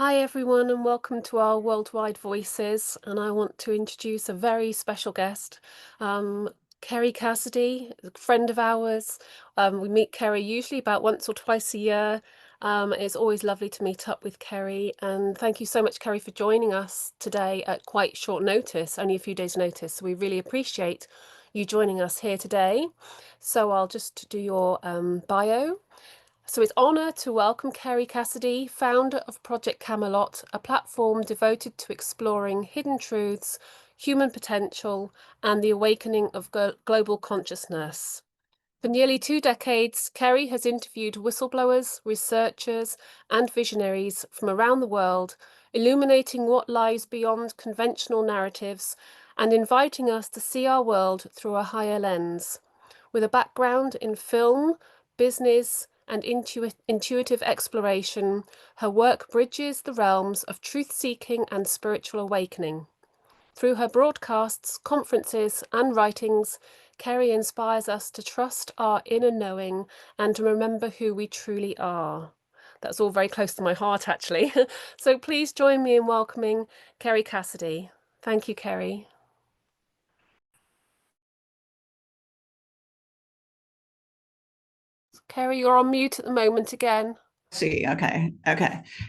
Hi everyone and welcome to our Worldwide Voices, and I want to introduce a very special guest, um, Kerry Cassidy, a friend of ours. We meet Kerry usually about once or twice a year. It's always lovely to meet up with Kerry, and thank you so much, Kerry, for joining us today at quite short notice, only a few days' notice. We really appreciate you joining us here today. So I'll just do your bio. So it's honour to welcome Kerry Cassidy, founder of Project Camelot, a platform devoted to exploring hidden truths, human potential, and the awakening of global consciousness. For nearly 2 decades, Kerry has interviewed whistleblowers, researchers, and visionaries from around the world, illuminating what lies beyond conventional narratives and inviting us to see our world through a higher lens. With a background in film, business, and intuitive exploration, her work bridges the realms of truth-seeking and spiritual awakening. Through her broadcasts, conferences, and writings, Kerry inspires us to trust our inner knowing and to remember who we truly are. That's all very close to my heart, actually. So please join me in welcoming Kerry Cassidy. Thank you, Kerry. Kerry, you're on mute at the moment again. See, okay.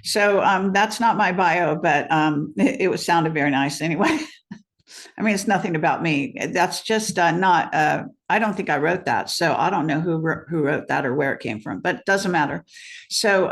So that's not my bio, but it was sounded very nice anyway. I mean, it's nothing about me. That's just not. I don't think I wrote that, so I don't know who wrote that or where it came from, but it doesn't matter. So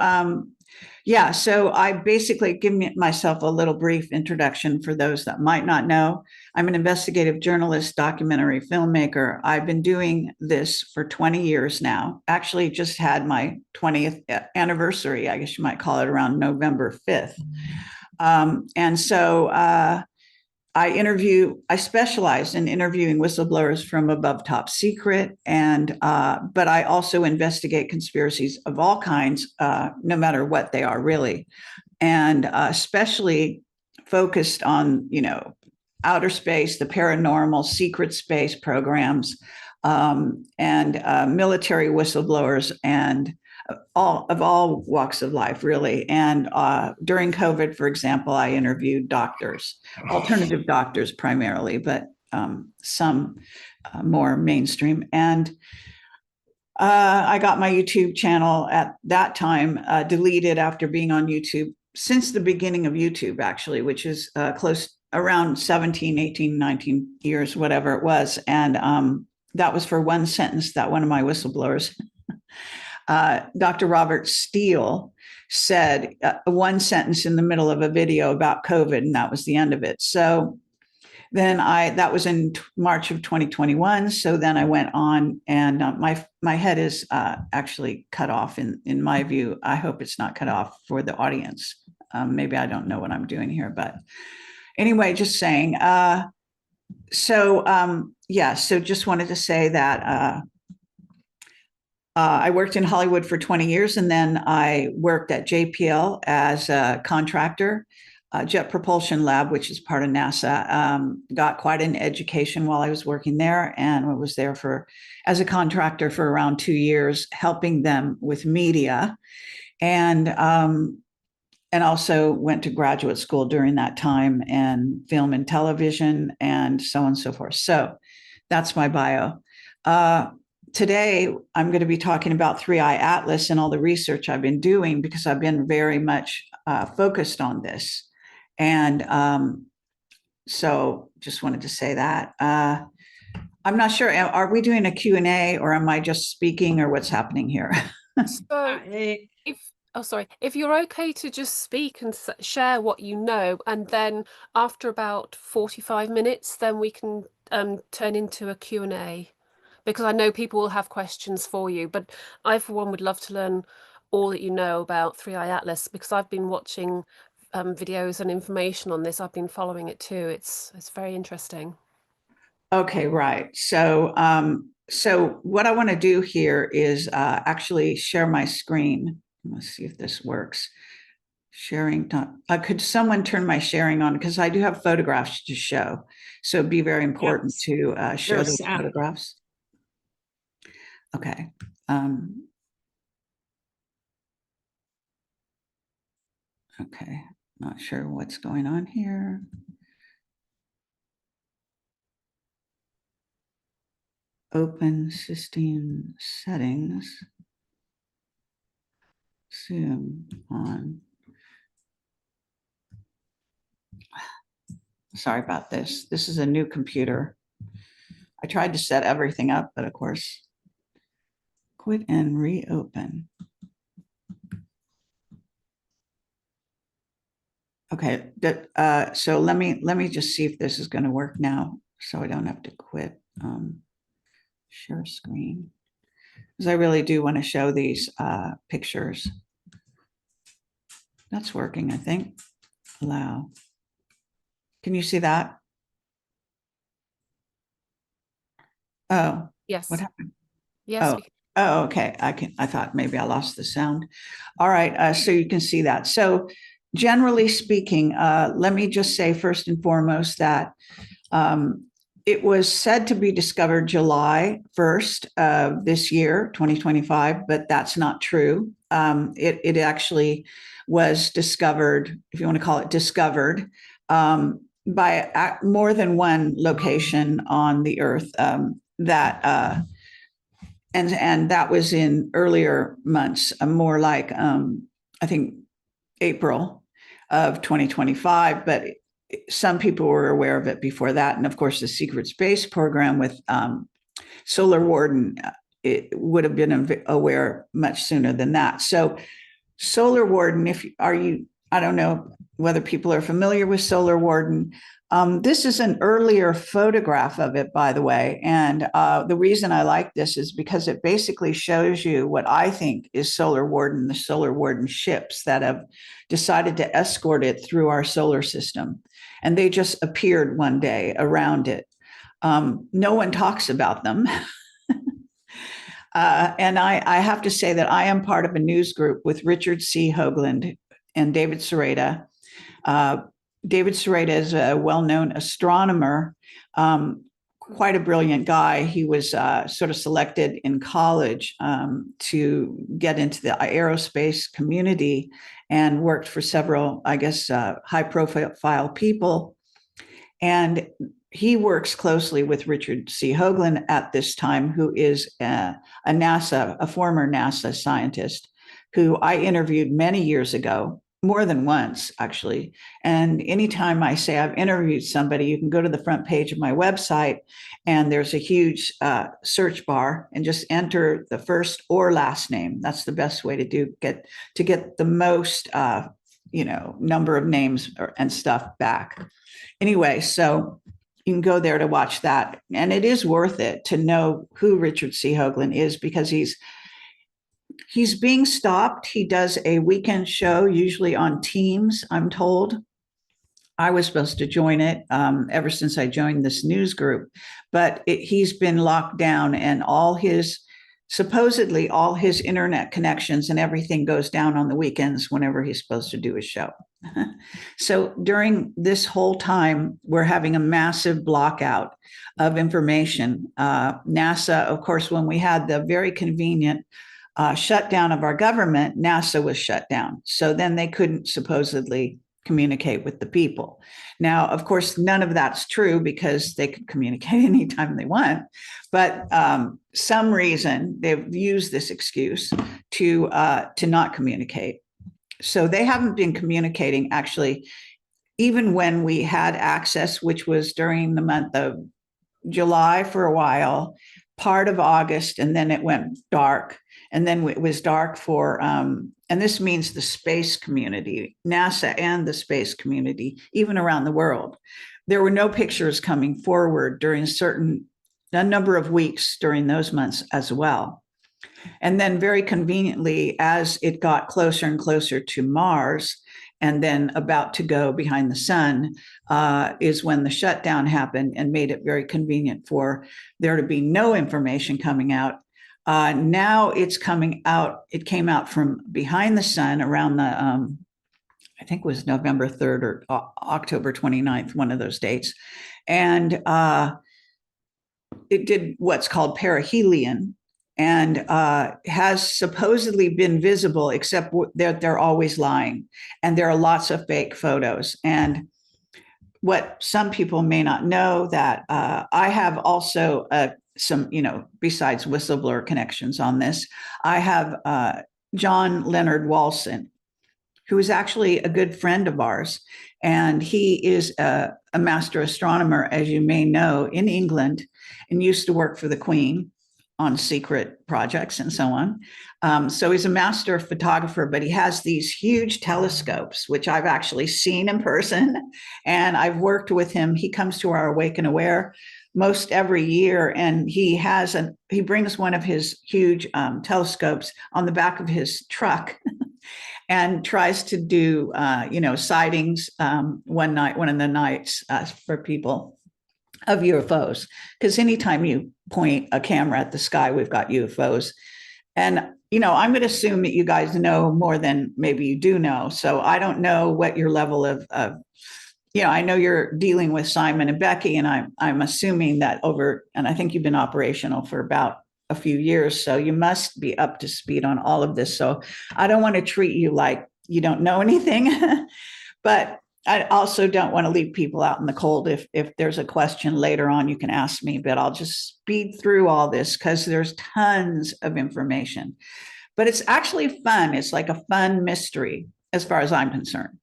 yeah, so I basically give myself a little brief introduction for those that might not know. I'm an investigative journalist, documentary filmmaker. I've been doing this for 20 years now. Actually, just had my 20th anniversary, I guess you might call it, around November 5th. And so I specialize in interviewing whistleblowers from above top secret, but I also investigate conspiracies of all kinds, no matter what they are, really, and especially focused on, outer space, the paranormal, secret space programs, and military whistleblowers, and all walks of life, really. And during COVID, for example, I interviewed doctors, alternative doctors primarily, but some more mainstream. And I got my YouTube channel at that time deleted after being on YouTube since the beginning of YouTube, actually, which is close around 17, 18, 19 years, whatever it was. And that was for one sentence that one of my whistleblowers, Dr. Robert Steele, said one sentence in the middle of a video about COVID, and that was the end of it. So then that was in March of 2021. So then I went on, and my head is actually cut off in my view. I hope it's not cut off for the audience. Maybe I don't know what I'm doing here, but anyway, just saying. So just wanted to say that I worked in Hollywood for 20 years, and then I worked at JPL as a contractor, Jet Propulsion Lab, which is part of NASA. Got quite an education while I was working there, and I was there as a contractor for around 2 years, helping them with media, and also went to graduate school during that time, and film and television, and so on and so forth. So that's my bio. Today, I'm going to be talking about 3IAtlas and all the research I've been doing, because I've been very much focused on this. And so just wanted to say that. I'm not sure, are we doing a Q&A, or am I just speaking, or what's happening here? So if you're okay to just speak and share what you know, and then after about 45 minutes, then we can turn into a Q&A. Because I know people will have questions for you, but I, for one, would love to learn all that you know about 3IAtlas, because I've been watching videos and information on this. I've been following it too. It's very interesting. Okay, right. So what I want to do here is actually share my screen. Let's see if this works. Sharing. Could someone turn my sharing on? Because I do have photographs to show. So it'd be very important to show those photographs. Okay. Okay, not sure what's going on here. Open system settings. Zoom on. Sorry about this. This is a new computer. I tried to set everything up, but of course, quit and reopen. Okay, so let me just see if this is going to work now, so I don't have to quit. Share screen, because I really do want to show these pictures. That's working, I think. Allow. Can you see that? Oh, what Yes. happened? Yes. Oh, oh, okay. I thought maybe I lost the sound. All right. So you can see that. So generally speaking, let me just say first and foremost that it was said to be discovered July 1st of this year, 2025, but that's not true. It actually was discovered, if you want to call it discovered, by more than one location on the Earth that and that was in earlier months, more like I think April of 2025, but some people were aware of it before that. And of course, the secret space program with Solar Warden, it would have been aware much sooner than that. So Solar Warden, I don't know whether people are familiar with Solar Warden. This is an earlier photograph of it, by the way. And the reason I like this is because it basically shows you what I think is Solar Warden, the Solar Warden ships that have decided to escort it through our solar system. And they just appeared one day around it. No one talks about them. And I have to say that I am part of a news group with Richard C. Hoagland and David Sereda. David Sereda is a well-known astronomer, quite a brilliant guy. He was sort of selected in college to get into the aerospace community and worked for several, I guess, high-profile people. And he works closely with Richard C. Hoagland at this time, who is a former NASA scientist, who I interviewed many years ago, more than once, actually. And anytime I say I've interviewed somebody, you can go to the front page of my website, and there's a huge search bar, and just enter the first or last name. That's the best way to get the most, number of names and stuff back. Anyway, so you can go there to watch that. And it is worth it to know who Richard C. Hoagland is, because he's being stopped. He does a weekend show, usually on Teams, I'm told. I was supposed to join it ever since I joined this news group, but he's been locked down, and supposedly all his internet connections and everything goes down on the weekends whenever he's supposed to do his show. So during this whole time, we're having a massive blockout of information. NASA, of course, when we had the very convenient shutdown of our government, NASA was shut down. So then they couldn't supposedly communicate with the people. Now, of course, none of that's true, because they could communicate anytime they want. But some reason they've used this excuse to not communicate. So they haven't been communicating, actually, even when we had access, which was during the month of July for a while, part of August, and then it went dark. And then it was dark for, and this means the space community, NASA and the space community, even around the world. There were no pictures coming forward during a number of weeks during those months as well. And then very conveniently, as it got closer and closer to Mars, and then about to go behind the sun, is when the shutdown happened and made it very convenient for there to be no information coming out. Now it's coming out. It came out from behind the sun around the, I think it was November 3rd or October 29th, one of those dates. And it did what's called perihelion. and has supposedly been visible, except they're always lying. And there are lots of fake photos. And what some people may not know, that I have also some, besides whistleblower connections on this, I have John Leonard Walson, who is actually a good friend of ours. And he is a master astronomer, as you may know, in England, and used to work for the Queen on secret projects and so on. So he's a master photographer, but he has these huge telescopes, which I've actually seen in person. And I've worked with him. He comes to our Awake and Aware most every year, and he brings one of his huge telescopes on the back of his truck and tries to do sightings one of the nights for people of UFOs, because anytime you point a camera at the sky, we've got UFOs. And I'm going to assume that you guys know more than maybe you do know. So I don't know what your level of I know you're dealing with Simon and Becky, and I'm assuming that and I think you've been operational for about a few years, so you must be up to speed on all of this. So I don't want to treat you like you don't know anything, but I also don't want to leave people out in the cold. If there's a question later on, you can ask me, but I'll just speed through all this because there's tons of information. But it's actually fun. It's like a fun mystery as far as I'm concerned.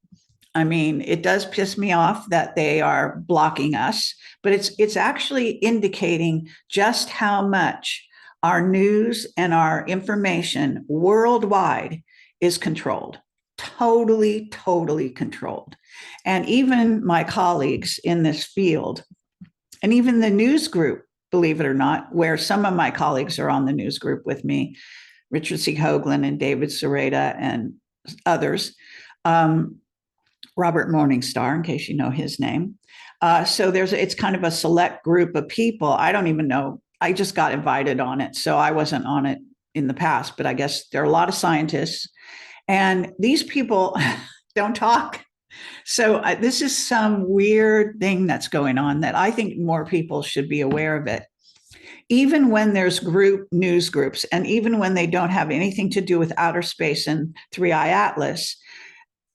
I mean, it does piss me off that they are blocking us, but it's actually indicating just how much our news and our information worldwide is controlled. Totally, totally controlled. And even my colleagues in this field, and even the news group, believe it or not, where some of my colleagues are on the news group with me, Richard C. Hoagland and David Sereda and others, Robert Morningstar, in case you know his name. So it's kind of a select group of people. I don't even know. I just got invited on it. So I wasn't on it in the past, but I guess there are a lot of scientists. And these people don't talk. So this is some weird thing that's going on that I think more people should be aware of it. Even when there's news groups, and even when they don't have anything to do with outer space and 3IAtlas,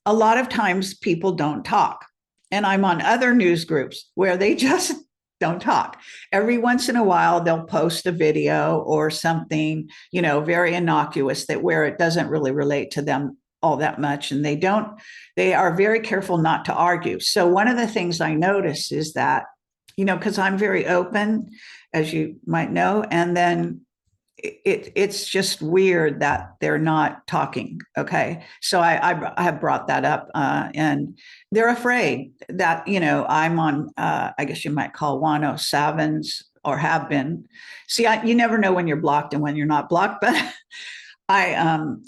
a lot of times people don't talk. And I'm on other news groups where they just don't talk. Every once in a while, they'll post a video or something, very innocuous, that where it doesn't really relate to them all that much. And they are very careful not to argue. So one of the things I notice is that, because I'm very open, as you might know, and then it's just weird that they're not talking. Okay. So I have brought that up, and they're afraid that, I'm on, I guess you might call 107s, or have been. See, you never know when you're blocked and when you're not blocked, but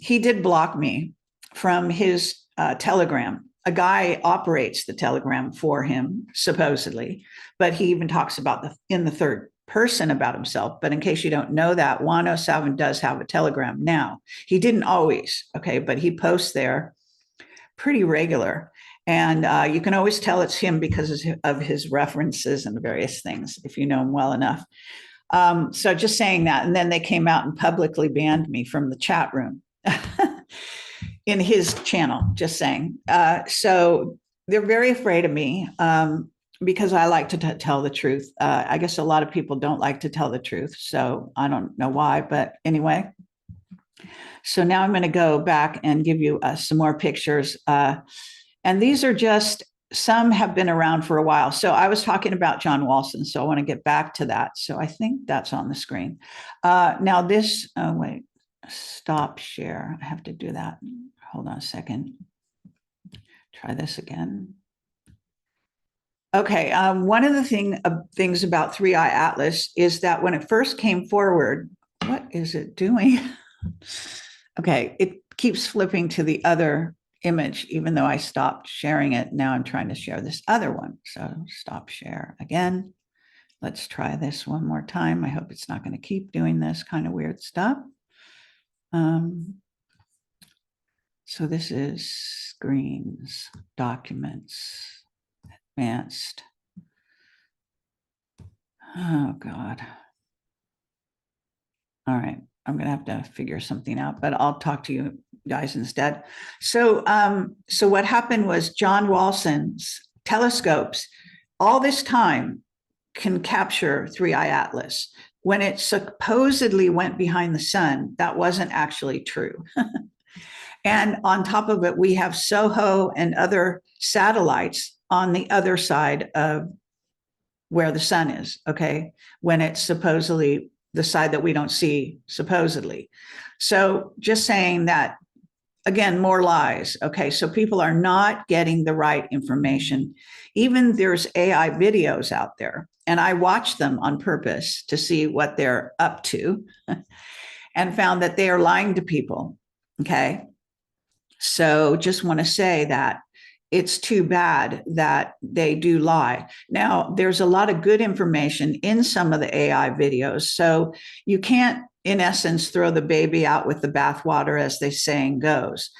he did block me from his Telegram. A guy operates the Telegram for him, supposedly, but he even talks about in the third person about himself. But in case you don't know that, 107 does have a Telegram now. He didn't always, okay, but he posts there pretty regular. And you can always tell it's him because of his references and various things, if you know him well enough. So just saying that. And then they came out and publicly banned me from the chat room in his channel, just saying. So they're very afraid of me. Because I like to tell the truth. I guess a lot of people don't like to tell the truth, so I don't know why, but anyway. So now I'm going to go back and give you some more pictures. And these are just, some have been around for a while. So I was talking about John Walson, so I want to get back to that. So I think that's on the screen. Now this, wait, stop share. I have to do that. Hold on a second. Try this again. Okay, one of the things about 3IAtlas is that when it first came forward, what is it doing? Okay, it keeps flipping to the other image, even though I stopped sharing it. Now I'm trying to share this other one. So stop share again. Let's try this one more time. I hope it's not going to keep doing this kind of weird stuff. So this is screens, documents, advanced. Oh, God. All right. I'm going to have to figure something out, but I'll talk to you guys instead. So what happened was John Walson's telescopes all this time can capture 3IAtlas. When it supposedly went behind the sun, that wasn't actually true. And on top of it, we have SOHO and other satellites on the other side of where the sun is, okay, when it's supposedly the side that we don't see, supposedly. So just saying that, again, more lies, okay? So people are not getting the right information. Even there's AI videos out there, and I watch them on purpose to see what they're up to and found that they are lying to people, okay? So just want to say that it's too bad that they do lie. Now, there's a lot of good information in some of the AI videos. So you can't, in essence, throw the baby out with the bathwater, as the saying goes.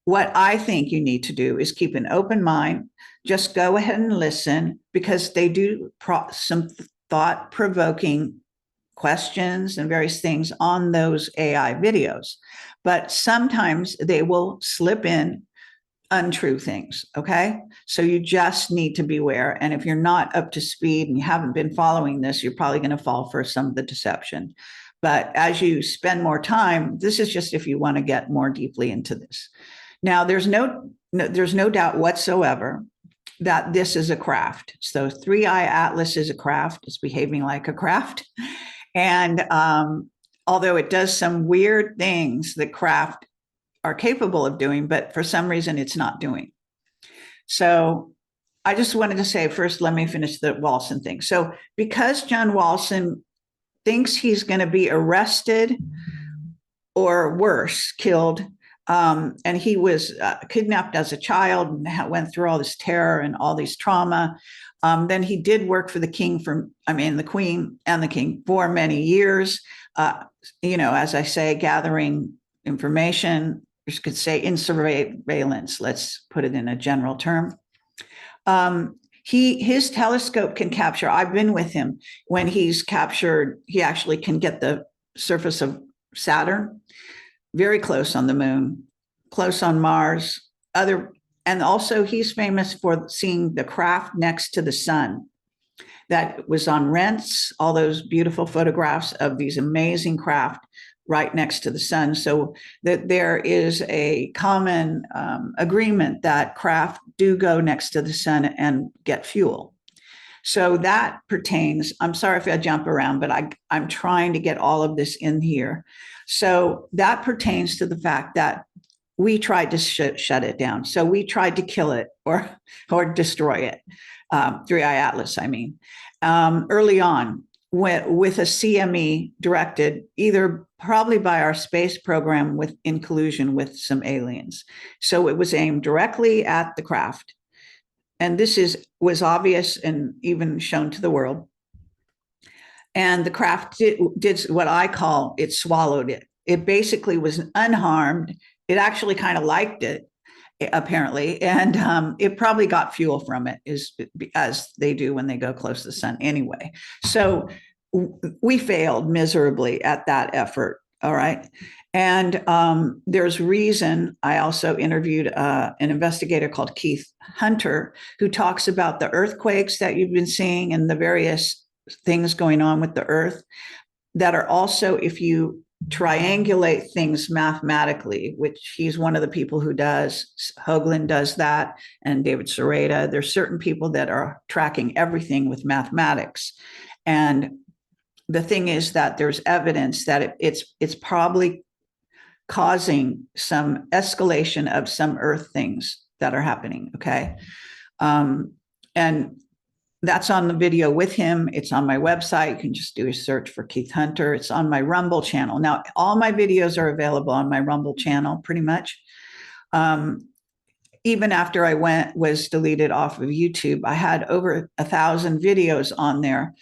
What I think you need to do is keep an open mind. Just go ahead and listen, because they do some thought-provoking questions and various things on those AI videos. But sometimes they will slip in untrue things. Okay. So you just need to beware. And if you're not up to speed and you haven't been following this, you're probably going to fall for some of the deception. But as you spend more time, this is just if you want to get more deeply into this. Now, there's no doubt whatsoever that this is a craft. So 3IAtlas is a craft. It's behaving like a craft. And although it does some weird things that craft are capable of doing, but for some reason it's not doing. So I just wanted to say first, let me finish the Walson thing. So because John Walson thinks he's going to be arrested or worse, killed, and he was kidnapped as a child and went through all this terror and all these trauma. Then he did work for the the Queen and the King for many years, as I say, gathering information. You could say in surveillance, let's put it in a general term. His telescope can capture, I've been with him when he's captured, he actually can get the surface of Saturn, very close on the moon, close on Mars, and also he's famous for seeing the craft next to the sun. That was on Rents, all those beautiful photographs of these amazing craft right next to the sun. So that there is a common agreement that craft do go next to the sun and get fuel. So that pertains, I'm sorry if I jump around, but I'm trying to get all of this in here. So that pertains to the fact that we tried to shut it down. So we tried to kill it or destroy it. 3IAtlas, I mean, early on, with a CME directed either probably by our space program in collusion with some aliens. So it was aimed directly at the craft. And this was obvious and even shown to the world. And the craft did what I call, it swallowed it. It basically was unharmed. It actually kind of liked it, apparently, and it probably got fuel from it, as they do when they go close to the sun anyway. So we failed miserably at that effort. All right. And there's reason. I also interviewed an investigator called Keith Hunter, who talks about the earthquakes that you've been seeing and the various things going on with the earth that are also, if you triangulate things mathematically, which he's one of the people who does. Hoagland does that, and David Sereda. There's certain people that are tracking everything with mathematics. And the thing is that there's evidence that it's probably causing some escalation of some earth things that are happening, okay? And that's on the video with him. It's on my website. You can just do a search for Keith Hunter. It's on my Rumble channel. Now, all my videos are available on my Rumble channel, pretty much. Even after I was deleted off of YouTube, I had over 1,000 videos on there.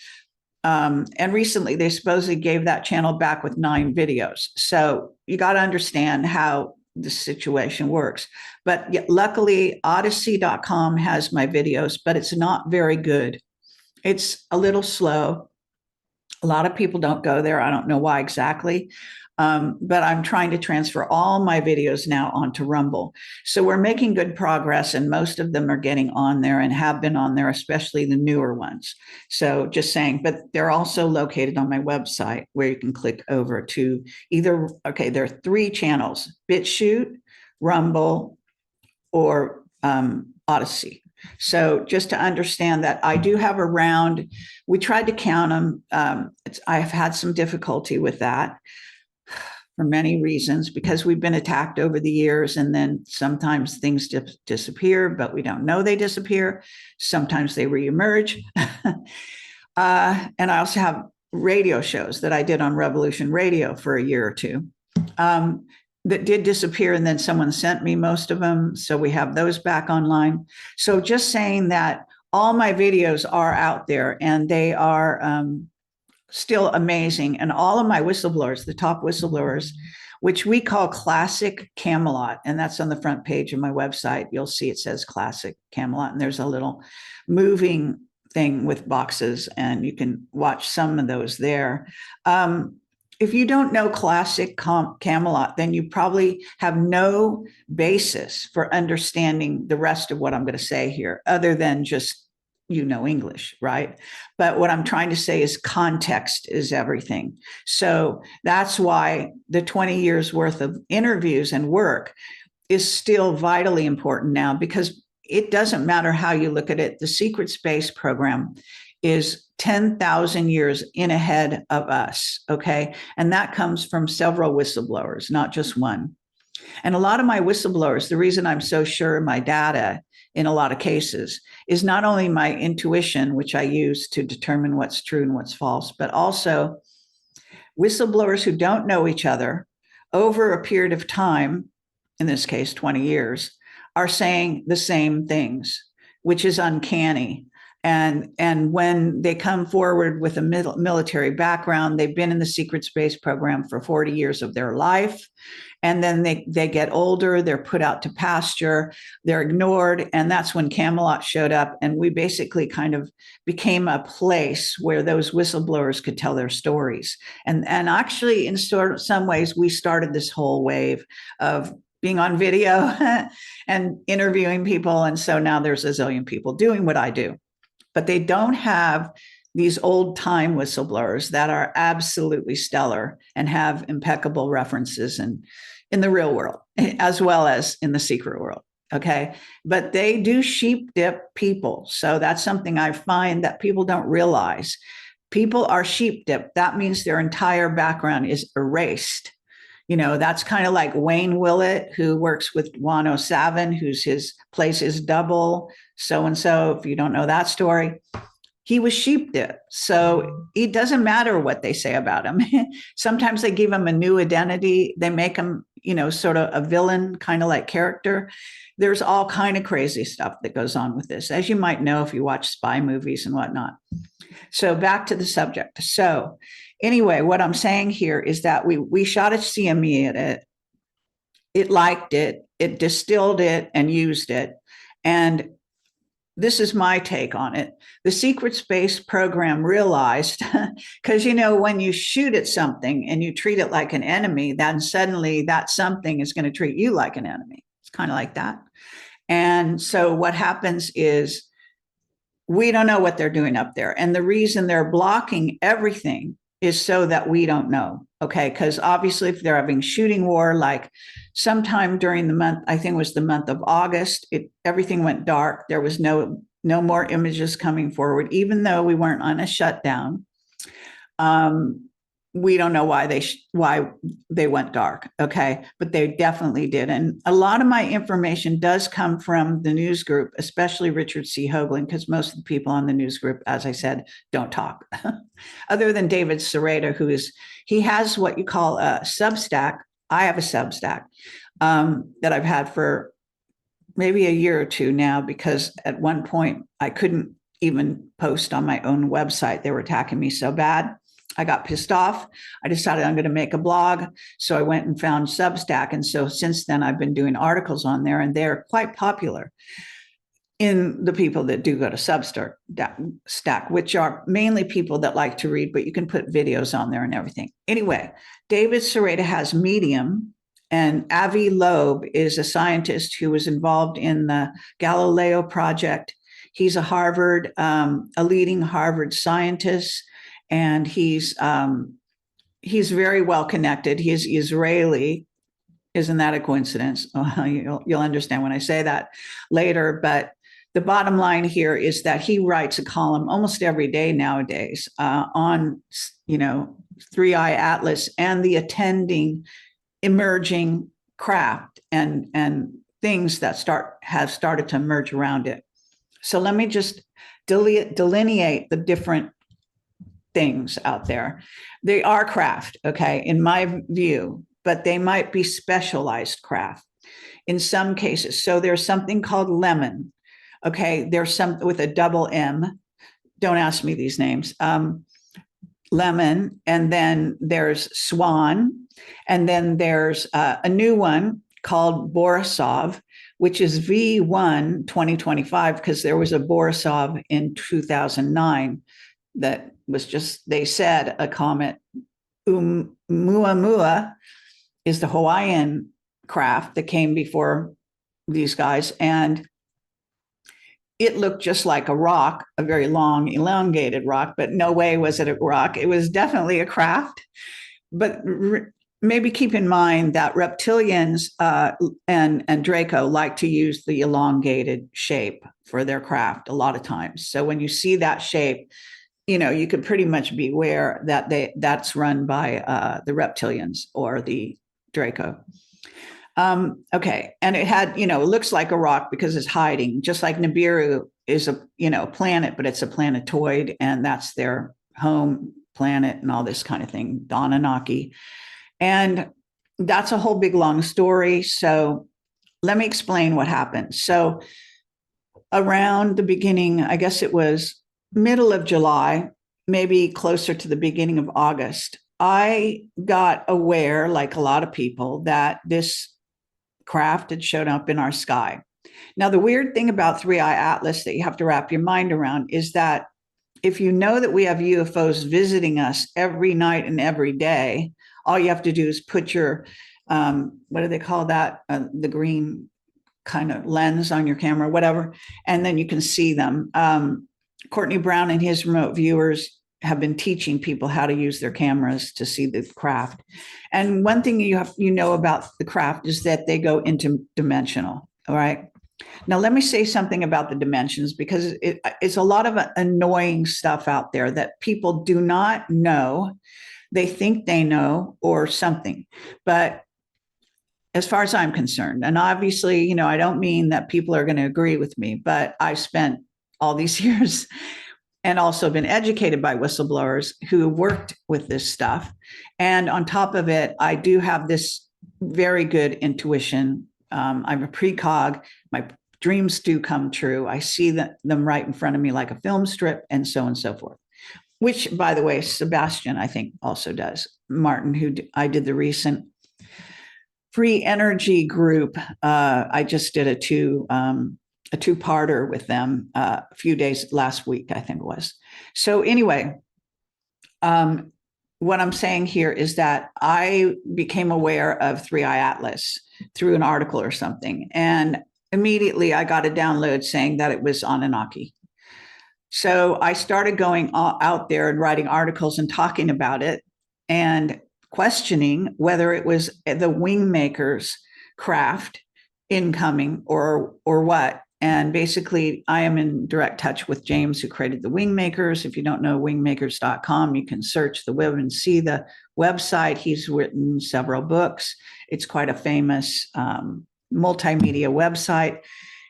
And recently, they supposedly gave that channel back with 9 videos. So you got to understand how the situation works. But luckily, Odyssey.com has my videos, but it's not very good. It's a little slow. A lot of people don't go there. I don't know why exactly. But I'm trying to transfer all my videos now onto Rumble. So we're making good progress, and most of them are getting on there and have been on there, especially the newer ones. So just saying, but they're also located on my website where you can click over to either, okay, there are 3 channels: BitChute, Rumble, or Odyssey. So just to understand that I do have around, we tried to count them. I've had some difficulty with that for many reasons, because we've been attacked over the years, and then sometimes things disappear, but we don't know they disappear. Sometimes they reemerge. And I also have radio shows that I did on Revolution Radio for a year or two that did disappear, and then someone sent me most of them. So we have those back online. So just saying that all my videos are out there, and they are still amazing. And all of my whistleblowers, the top whistleblowers, which we call Classic Camelot, and that's on the front page of my website. You'll see it says Classic Camelot, and there's a little moving thing with boxes, and you can watch some of those there. If you don't know Classic Camelot, then you probably have no basis for understanding the rest of what I'm going to say here, other than just English, right? But what I'm trying to say is context is everything. So that's why the 20 years worth of interviews and work is still vitally important now, because it doesn't matter how you look at it. The secret space program is 10,000 years in ahead of us, okay? And that comes from several whistleblowers, not just one. And a lot of my whistleblowers, the reason I'm so sure of my data in a lot of cases is not only my intuition, which I use to determine what's true and what's false, but also whistleblowers who don't know each other over a period of time, in this case, 20 years, are saying the same things, which is uncanny. And when they come forward with a military background, they've been in the secret space program for 40 years of their life. And then they get older, they're put out to pasture, they're ignored. And that's when Camelot showed up. And we basically kind of became a place where those whistleblowers could tell their stories. And actually, in some ways, we started this whole wave of being on video and interviewing people. And so now there's a zillion people doing what I do. But they don't have these old time whistleblowers that are absolutely stellar and have impeccable references in the real world, as well as in the secret world. Okay. But they do sheep dip people. So that's something I find that people don't realize. People are sheep dipped. That means their entire background is erased. That's kind of like Wayne Willett, who works with Juan 07, his place is double so-and-so. If you don't know that story, he was sheep dipped. So it doesn't matter what they say about him. Sometimes they give him a new identity. They make him, sort of a villain, kind of like character. There's all kind of crazy stuff that goes on with this, as you might know if you watch spy movies and whatnot. So back to the subject. So anyway, what I'm saying here is that we shot a CME at it. It liked it. It distilled it and used it. And this is my take on it. The secret space program realized, because, when you shoot at something and you treat it like an enemy, then suddenly that something is going to treat you like an enemy. It's kind of like that. And so what happens is we don't know what they're doing up there. And the reason they're blocking everything is so that we don't know. Okay. Because obviously, if they're having shooting war, like sometime during the month, I think it was the month of August, everything went dark. There was no more images coming forward, even though we weren't on a shutdown. We don't know why they went dark. Okay. But they definitely did. And a lot of my information does come from the news group, especially Richard C. Hoagland, because most of the people on the news group, as I said, don't talk. Other than David Sereda, he has what you call a Substack. I have a Substack that I've had for maybe a year or two now, because at one point I couldn't even post on my own website. They were attacking me so bad. I got pissed off. I decided I'm going to make a blog. So I went and found Substack. And so since then, I've been doing articles on there, and they're quite popular. in the people that do go to Substack, which are mainly people that like to read, but you can put videos on there and everything. Anyway, David Sereda has Medium, and Avi Loeb is a scientist who was involved in the Galileo project. He's a leading Harvard scientist, and he's very well connected. He's Israeli. Isn't that a coincidence? Oh, you'll understand when I say that later. But the bottom line here is that he writes a column almost every day nowadays on, 3IAtlas and the attending emerging craft and things that have started to emerge around it. So let me just delineate the different things out there. They are craft, okay, in my view, but they might be specialized craft in some cases. So there's something called lemon. Okay, there's some with a double M. Don't ask me these names. Lemon, and then there's Swan, and then there's a new one called Borisov, which is V1 2025, because there was a Borisov in 2009 that was just, they said, a comet. Oumuamua is the Hawaiian craft that came before these guys, and it looked just like a rock, a very long, elongated rock, but no way was it a rock. It was definitely a craft. But maybe keep in mind that reptilians and Draco like to use the elongated shape for their craft a lot of times. So when you see that shape, you could pretty much be aware that that's run by the reptilians or the Draco. Okay. And it had, it looks like a rock because it's hiding, just like Nibiru is a, planet, but it's a planetoid, and that's their home planet and all this kind of thing, Donanaki. And that's a whole big long story. So let me explain what happened. So around the beginning, I guess it was middle of July, maybe closer to the beginning of August, I got aware, like a lot of people, that this craft had shown up in our sky. Now, the weird thing about 3IAtlas that you have to wrap your mind around is that if you know that we have UFOs visiting us every night and every day, all you have to do is put your, what do they call that? The green kind of lens on your camera, whatever, and then you can see them. Courtney Brown and his remote viewers have been teaching people how to use their cameras to see the craft. And one thing you know about the craft is that they go interdimensional. All right. Now, let me say something about the dimensions, because it's a lot of annoying stuff out there that people do not know. They think they know or something. But as far as I'm concerned, and obviously, I don't mean that people are going to agree with me, but I've spent all these years and also been educated by whistleblowers who worked with this stuff. And on top of it, I do have this very good intuition. I'm a precog. My dreams do come true. I see them right in front of me like a film strip, and so on and so forth. Which, by the way, Sebastian, I think, also does. Martin, who I did the recent free energy group. I just did a two-parter with them a few days last week, I think it was. So anyway, what I'm saying here is that I became aware of 3IAtlas through an article or something, and immediately I got a download saying that it was Anunnaki. So I started going out there and writing articles and talking about it and questioning whether it was the Wingmakers craft incoming or what. And basically, I am in direct touch with James, who created the Wingmakers. If you don't know wingmakers.com, you can search the web and see the website. He's written several books. It's quite a famous multimedia website.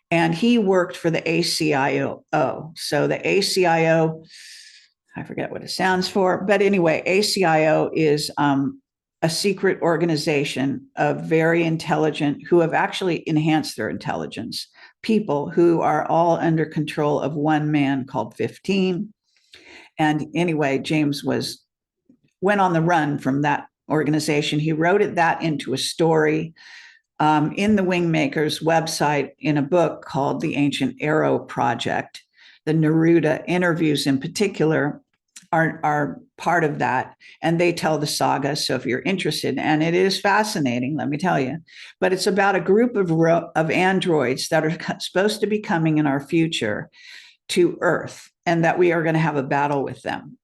And he worked for the ACIO. So the ACIO, I forget what it stands for. But anyway, ACIO is a secret organization of very intelligent, who have actually enhanced their intelligence, people who are all under control of one man called 15. And anyway, James went on the run from that organization. He wrote that into a story. in the Wingmakers website in a book called The Ancient Arrow Project. The Neruda interviews in particular are part of that, and they tell the saga. So if you're interested, and it is fascinating, let me tell you, but it's about a group of androids that are supposed to be coming in our future to Earth, and that we are going to have a battle with them.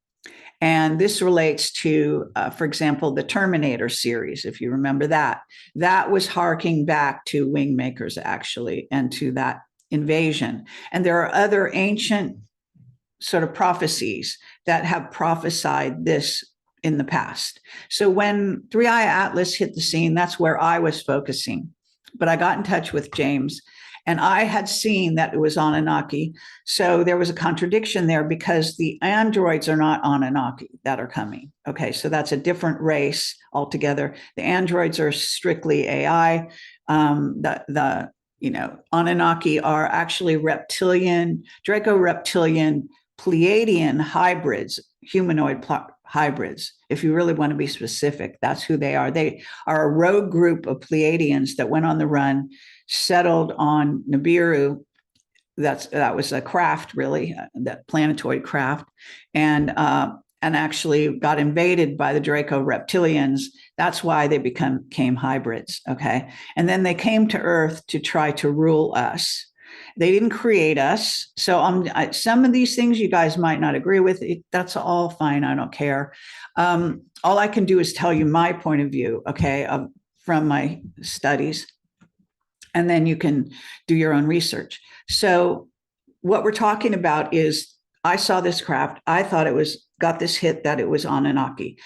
And this relates to, for example, the Terminator series, if you remember that. That was harking back to Wingmakers, actually, and to that invasion. And there are other ancient sort of prophecies that have prophesied this in the past. So when 3IAtlas hit the scene, that's where I was focusing. But I got in touch with James, and I had seen that it was Anunnaki. So there was a contradiction there, because the androids are not Anunnaki that are coming. Okay, so that's a different race altogether. The androids are strictly AI. The Anunnaki are actually reptilian, Draco-reptilian, Pleiadian hybrids, humanoid hybrids. If you really want to be specific, that's who they are. They are a rogue group of Pleiadians that went on the run, settled on Nibiru. That was a craft, really, that planetoid craft, and actually got invaded by the Draco reptilians. That's why they became hybrids. Okay, and then they came to Earth to try to rule us. They didn't create us. So some of these things you guys might not agree with. That's all fine. I don't care. All I can do is tell you my point of view, okay, from my studies. And then you can do your own research. So what we're talking about is, I saw this craft. I thought got this hit that it was Anunnaki.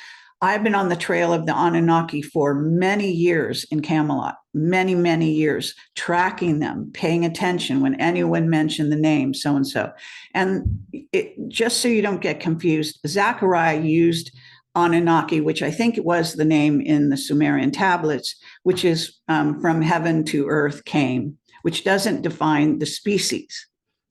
I've been on the trail of the Anunnaki for many years in Camelot, many, many years, tracking them, paying attention when anyone mentioned the name so-and-so. And just so you don't get confused, Zechariah used Anunnaki, which I think it was the name in the Sumerian tablets, which is from heaven to earth came, which doesn't define the species.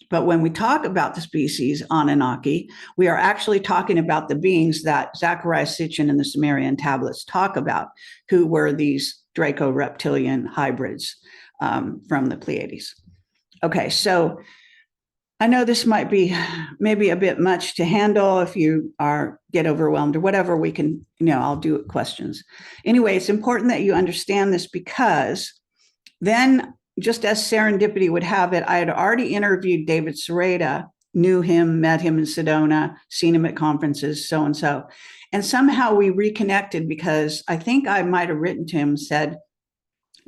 But when we talk about the species Anunnaki, we are actually talking about the beings that Zechariah Sitchin and the Sumerian tablets talk about, who were these Draco-reptilian hybrids from the Pleiades. Okay, so I know this might be maybe a bit much to handle. If you get overwhelmed or whatever, we can, I'll do questions. Anyway, it's important that you understand this, because then, just as serendipity would have it, I had already interviewed David Sereda, knew him, met him in Sedona, seen him at conferences, so-and-so. And somehow we reconnected, because I think I might have written to him, said,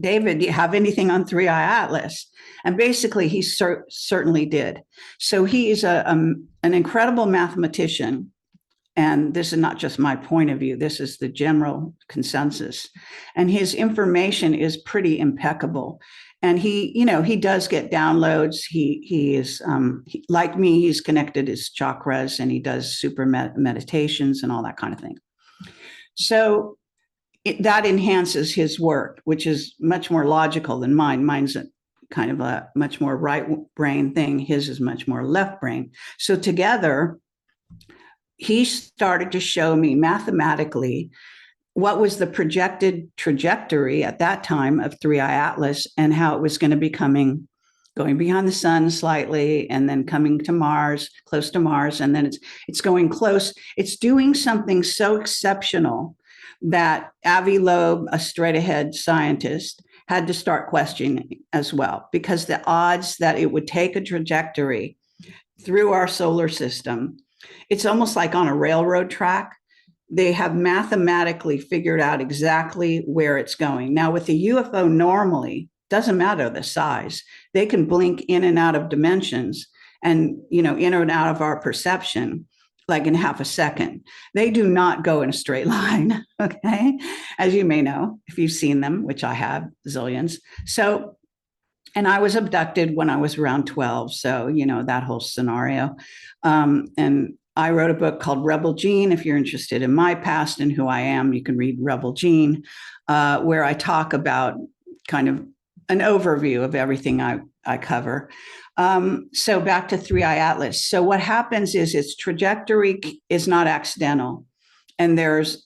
David, do you have anything on 3IAtlas? And basically he certainly did. So he is an incredible mathematician. And this is not just my point of view, this is the general consensus. And his information is pretty impeccable. And he does get downloads. He is like me. He's connected his chakras, and he does super meditations and all that kind of thing. So that enhances his work, which is much more logical than mine. Mine's kind of a much more right brain thing. His is much more left brain. So together, he started to show me mathematically what was the projected trajectory at that time of 3IAtlas, and how it was going to be going beyond the sun slightly, and then coming to Mars, close to Mars, and then it's going close. It's doing something so exceptional that Avi Loeb, a straight-ahead scientist, had to start questioning as well, because the odds that it would take a trajectory through our solar system, it's almost like on a railroad track. They have mathematically figured out exactly where it's going. Now, with the UFO, normally, doesn't matter the size. They can blink in and out of dimensions, and, in and out of our perception, like in half a second. They do not go in a straight line, okay? As you may know, if you've seen them, which I have zillions. So, and I was abducted when I was around 12. So, that whole scenario. And I wrote a book called Rebel Gene. If you're interested in my past and who I am, you can read Rebel Gene, where I talk about kind of an overview of everything I cover. So back to 3IAtlas. So what happens is its trajectory is not accidental. And there's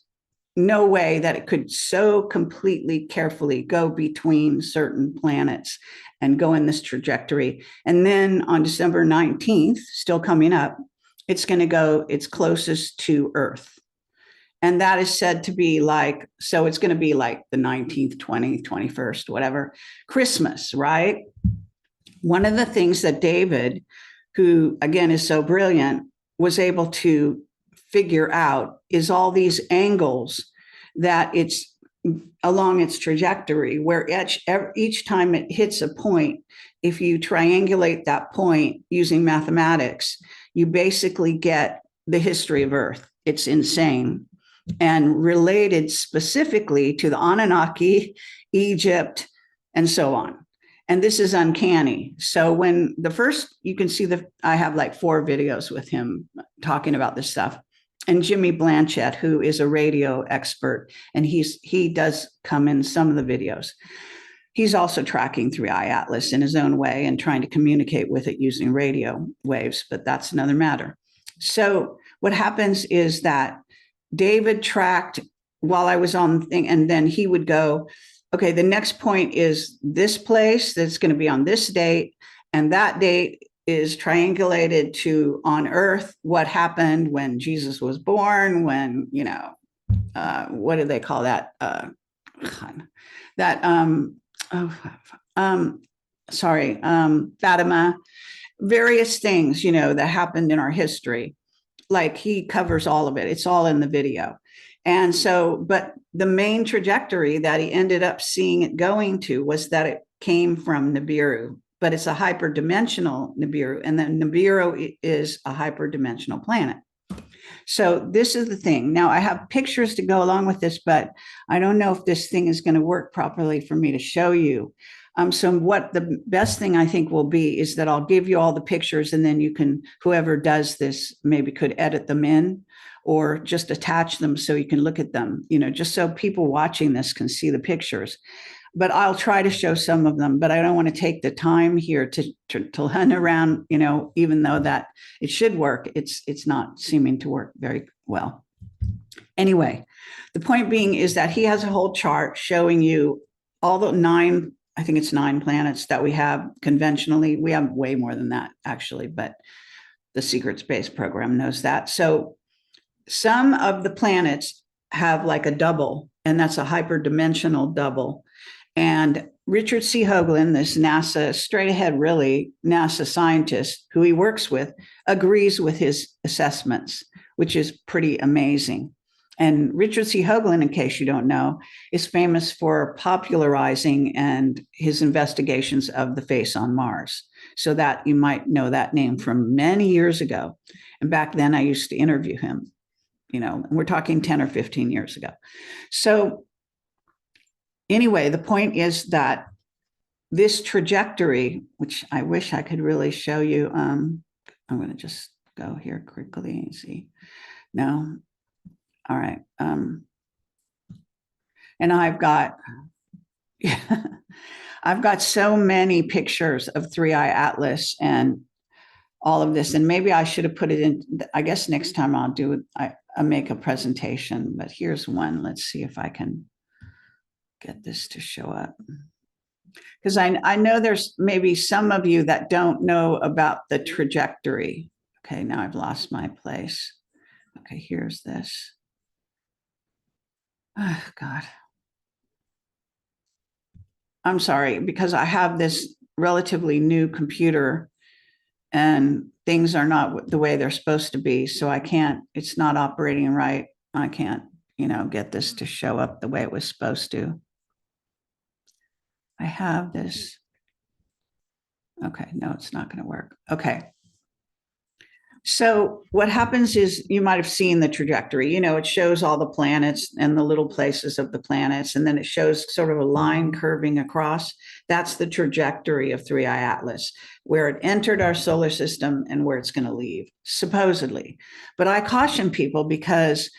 no way that it could so completely carefully go between certain planets and go in this trajectory. And then on December 19th, still coming up, it's going to go its closest to Earth. And that is said to be like, so it's going to be like the 19th, 20th, 21st, whatever, Christmas, right? One of the things that David, who again is so brilliant, was able to figure out is all these angles that it's along its trajectory, where each time it hits a point, if you triangulate that point using mathematics, you basically get the history of Earth. It's insane. And related specifically to the Anunnaki, Egypt, and so on. And this is uncanny. So when the first, you can see I have like 4 videos with him talking about this stuff. And Jimmy Blanchett, who is a radio expert, and he does come in some of the videos. He's also tracking 3IAtlas in his own way and trying to communicate with it using radio waves, but that's another matter. So what happens is that David tracked while I was on the thing, and then he would go, okay, the next point is this place that's going to be on this date, and that date is triangulated to on Earth what happened when Jesus was born, when, what do they call that? Fatima, various things, that happened in our history. Like he covers all of it. It's all in the video. And so, but the main trajectory that he ended up seeing it going to was that it came from Nibiru, but it's a hyperdimensional Nibiru, and then Nibiru is a hyperdimensional planet. So this is the thing. Now I have pictures to go along with this, but I don't know if this thing is going to work properly for me to show you. So what the best thing I think will be is that I'll give you all the pictures, and then you can, whoever does this maybe could edit them in or just attach them so you can look at them, just so people watching this can see the pictures. But I'll try to show some of them, but I don't want to take the time here to hunt around, even though that it should work, it's not seeming to work very well. Anyway, the point being is that he has a whole chart showing you all the 9, I think it's 9 planets that we have conventionally. We have way more than that, actually, but the Secret Space Program knows that. So some of the planets have like a double, and that's a hyperdimensional double. And Richard C. Hoagland, this NASA, straight ahead, really, NASA scientist who he works with, agrees with his assessments, which is pretty amazing. And Richard C. Hoagland, in case you don't know, is famous for popularizing and his investigations of the face on Mars. So that you might know that name from many years ago. And back then I used to interview him, we're talking 10 or 15 years ago. So anyway, the point is that this trajectory, which I wish I could really show you, I'm going to just go here quickly and see. No. All right. And I've got so many pictures of 3IAtlas and all of this. And maybe I should have put it in, I guess next time I'll do it. I'll make a presentation, but here's one. Let's see if I can get this to show up. Because I know there's maybe some of you that don't know about the trajectory. Okay, now I've lost my place. Okay, here's this. Oh, God. I'm sorry, because I have this relatively new computer and things are not the way they're supposed to be. So I can't, it's not operating right. I can't, get this to show up the way it was supposed to. I have this. Okay, no, it's not going to work. Okay. So what happens is you might have seen the trajectory, it shows all the planets and the little places of the planets, and then it shows sort of a line curving across. That's the trajectory of 3IAtlas, where it entered our solar system and where it's going to leave, supposedly. But I caution people because,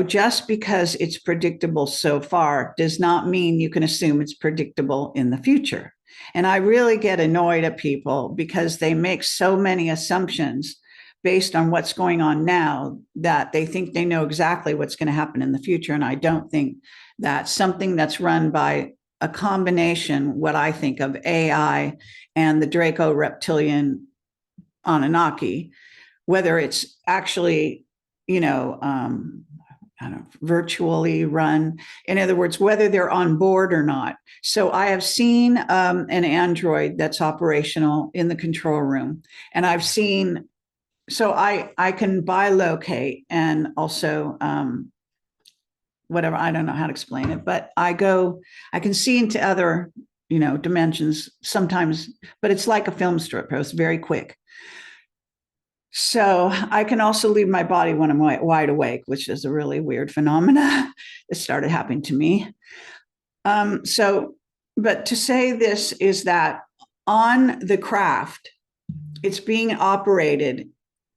just because it's predictable so far does not mean you can assume it's predictable in the future. And I really get annoyed at people because they make so many assumptions based on what's going on now, that they think they know exactly what's going to happen in the future. And I don't think that something that's run by a combination, what I think of AI and the Draco reptilian Anunnaki, whether it's actually, I don't know, virtually run. In other words, whether they're on board or not. So I have seen an android that's operational in the control room, and I've seen. So I can bilocate and also whatever, I don't know how to explain it, but I can see into other dimensions sometimes, but it's like a film strip. It's very quick. So I can also leave my body when I'm wide awake, which is a really weird phenomena that started happening to me. But to say this is that on the craft, it's being operated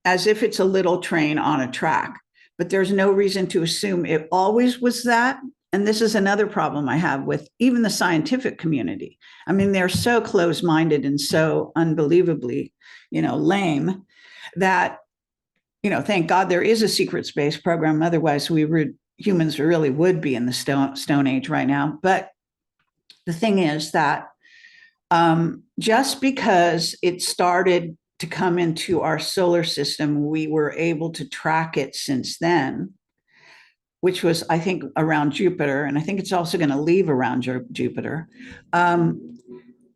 as if it's a little train on a track, but there's no reason to assume it always was that. And this is another problem I have with even the scientific community. I mean, they're so close-minded and so unbelievably, lame, that, thank God there is a secret space program. Otherwise, humans really would be in the stone age right now. But the thing is that just because it started to come into our solar system, we were able to track it since then, which was, I think, around Jupiter. And I think it's also going to leave around Jupiter.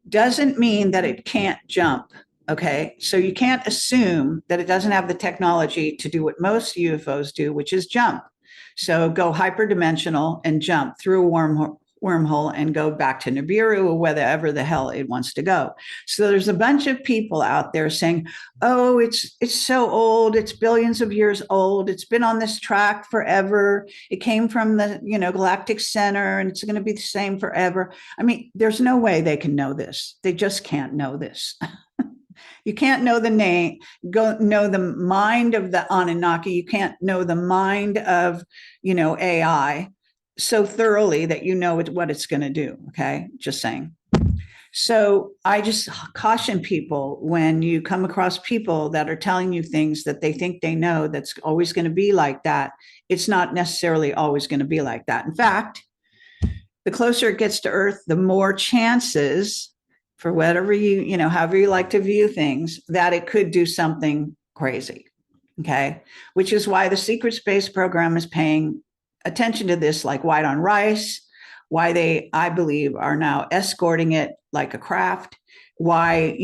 Doesn't mean that it can't jump. Okay. So you can't assume that it doesn't have the technology to do what most UFOs do, which is jump. So go hyperdimensional and jump through a wormhole and go back to Nibiru or wherever the hell it wants to go. So there's a bunch of people out there saying, oh, it's so old. It's billions of years old. It's been on this track forever. It came from the, galactic center, and it's going to be the same forever. I mean, there's no way they can know this. They just can't know this. You can't know the name, know the mind of the Anunnaki. You can't know the mind of, AI so thoroughly that what it's going to do. Okay. Just saying. So I just caution people when you come across people that are telling you things that they think they know that's always going to be like that. It's not necessarily always going to be like that. In fact, the closer it gets to Earth, the more chances, for whatever however you like to view things, that it could do something crazy. Okay. Which is why the secret space program is paying attention to this like white on rice, why they, I believe, are now escorting it like a craft, why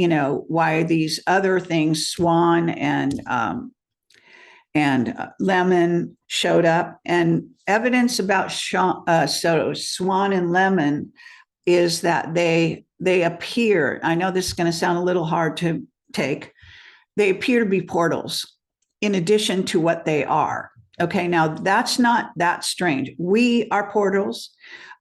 these other things, Swan and Lemon, showed up. And evidence about Swan and Lemon is that they appear, I know this is going to sound a little hard to take, they appear to be portals in addition to what they are. Okay, now that's not that strange. We are portals.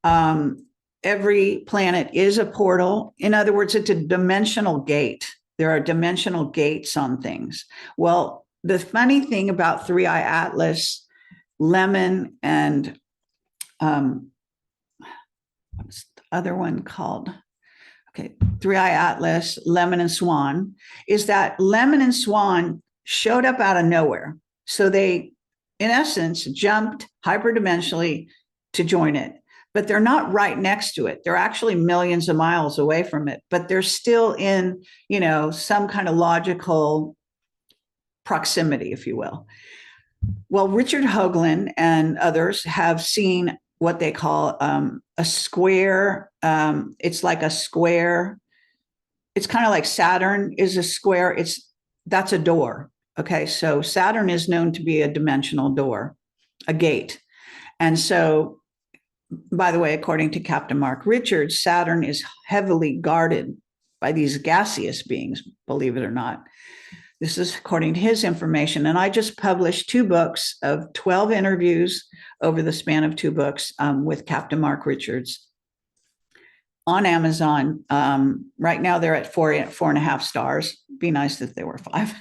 Every planet is a portal. In other words, it's a dimensional gate. There are dimensional gates on things. Well, the funny thing about 3IAtlas, Lemon, and what's the other one called? Okay, 3IAtlas, Lemon, and Swan, is that Lemon and Swan showed up out of nowhere. So they, in essence, jumped hyperdimensionally to join it. But they're not right next to it. They're actually millions of miles away from it, but they're still in, some kind of logical proximity, if you will. Well, Richard Hoagland and others have seen what they call a square. It's like a square. It's kind of like Saturn is a square. That's a door. Okay, so Saturn is known to be a dimensional door, a gate. And so, by the way, according to Captain Mark Richards, Saturn is heavily guarded by these gaseous beings, believe it or not. This is according to his information. And I just published 2 books of 12 interviews over the span of 2 books with Captain Mark Richards on Amazon. Right now they're at 4.5 stars. Be nice if they were 5.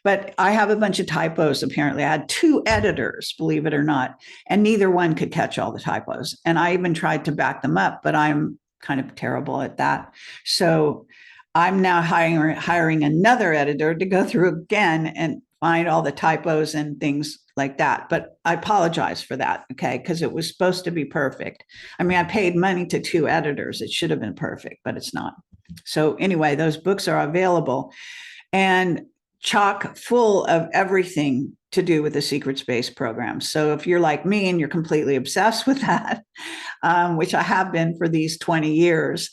But I have a bunch of typos, apparently. I had 2 editors, believe it or not, and neither one could catch all the typos. And I even tried to back them up, but I'm kind of terrible at that. So I'm now hiring another editor to go through again and find all the typos and things like that. But I apologize for that, okay? Because it was supposed to be perfect. I mean, I paid money to 2 editors. It should have been perfect, but it's not. So anyway, those books are available and chock full of everything to do with the secret space program. So if you're like me and you're completely obsessed with that, which I have been for these 20 years,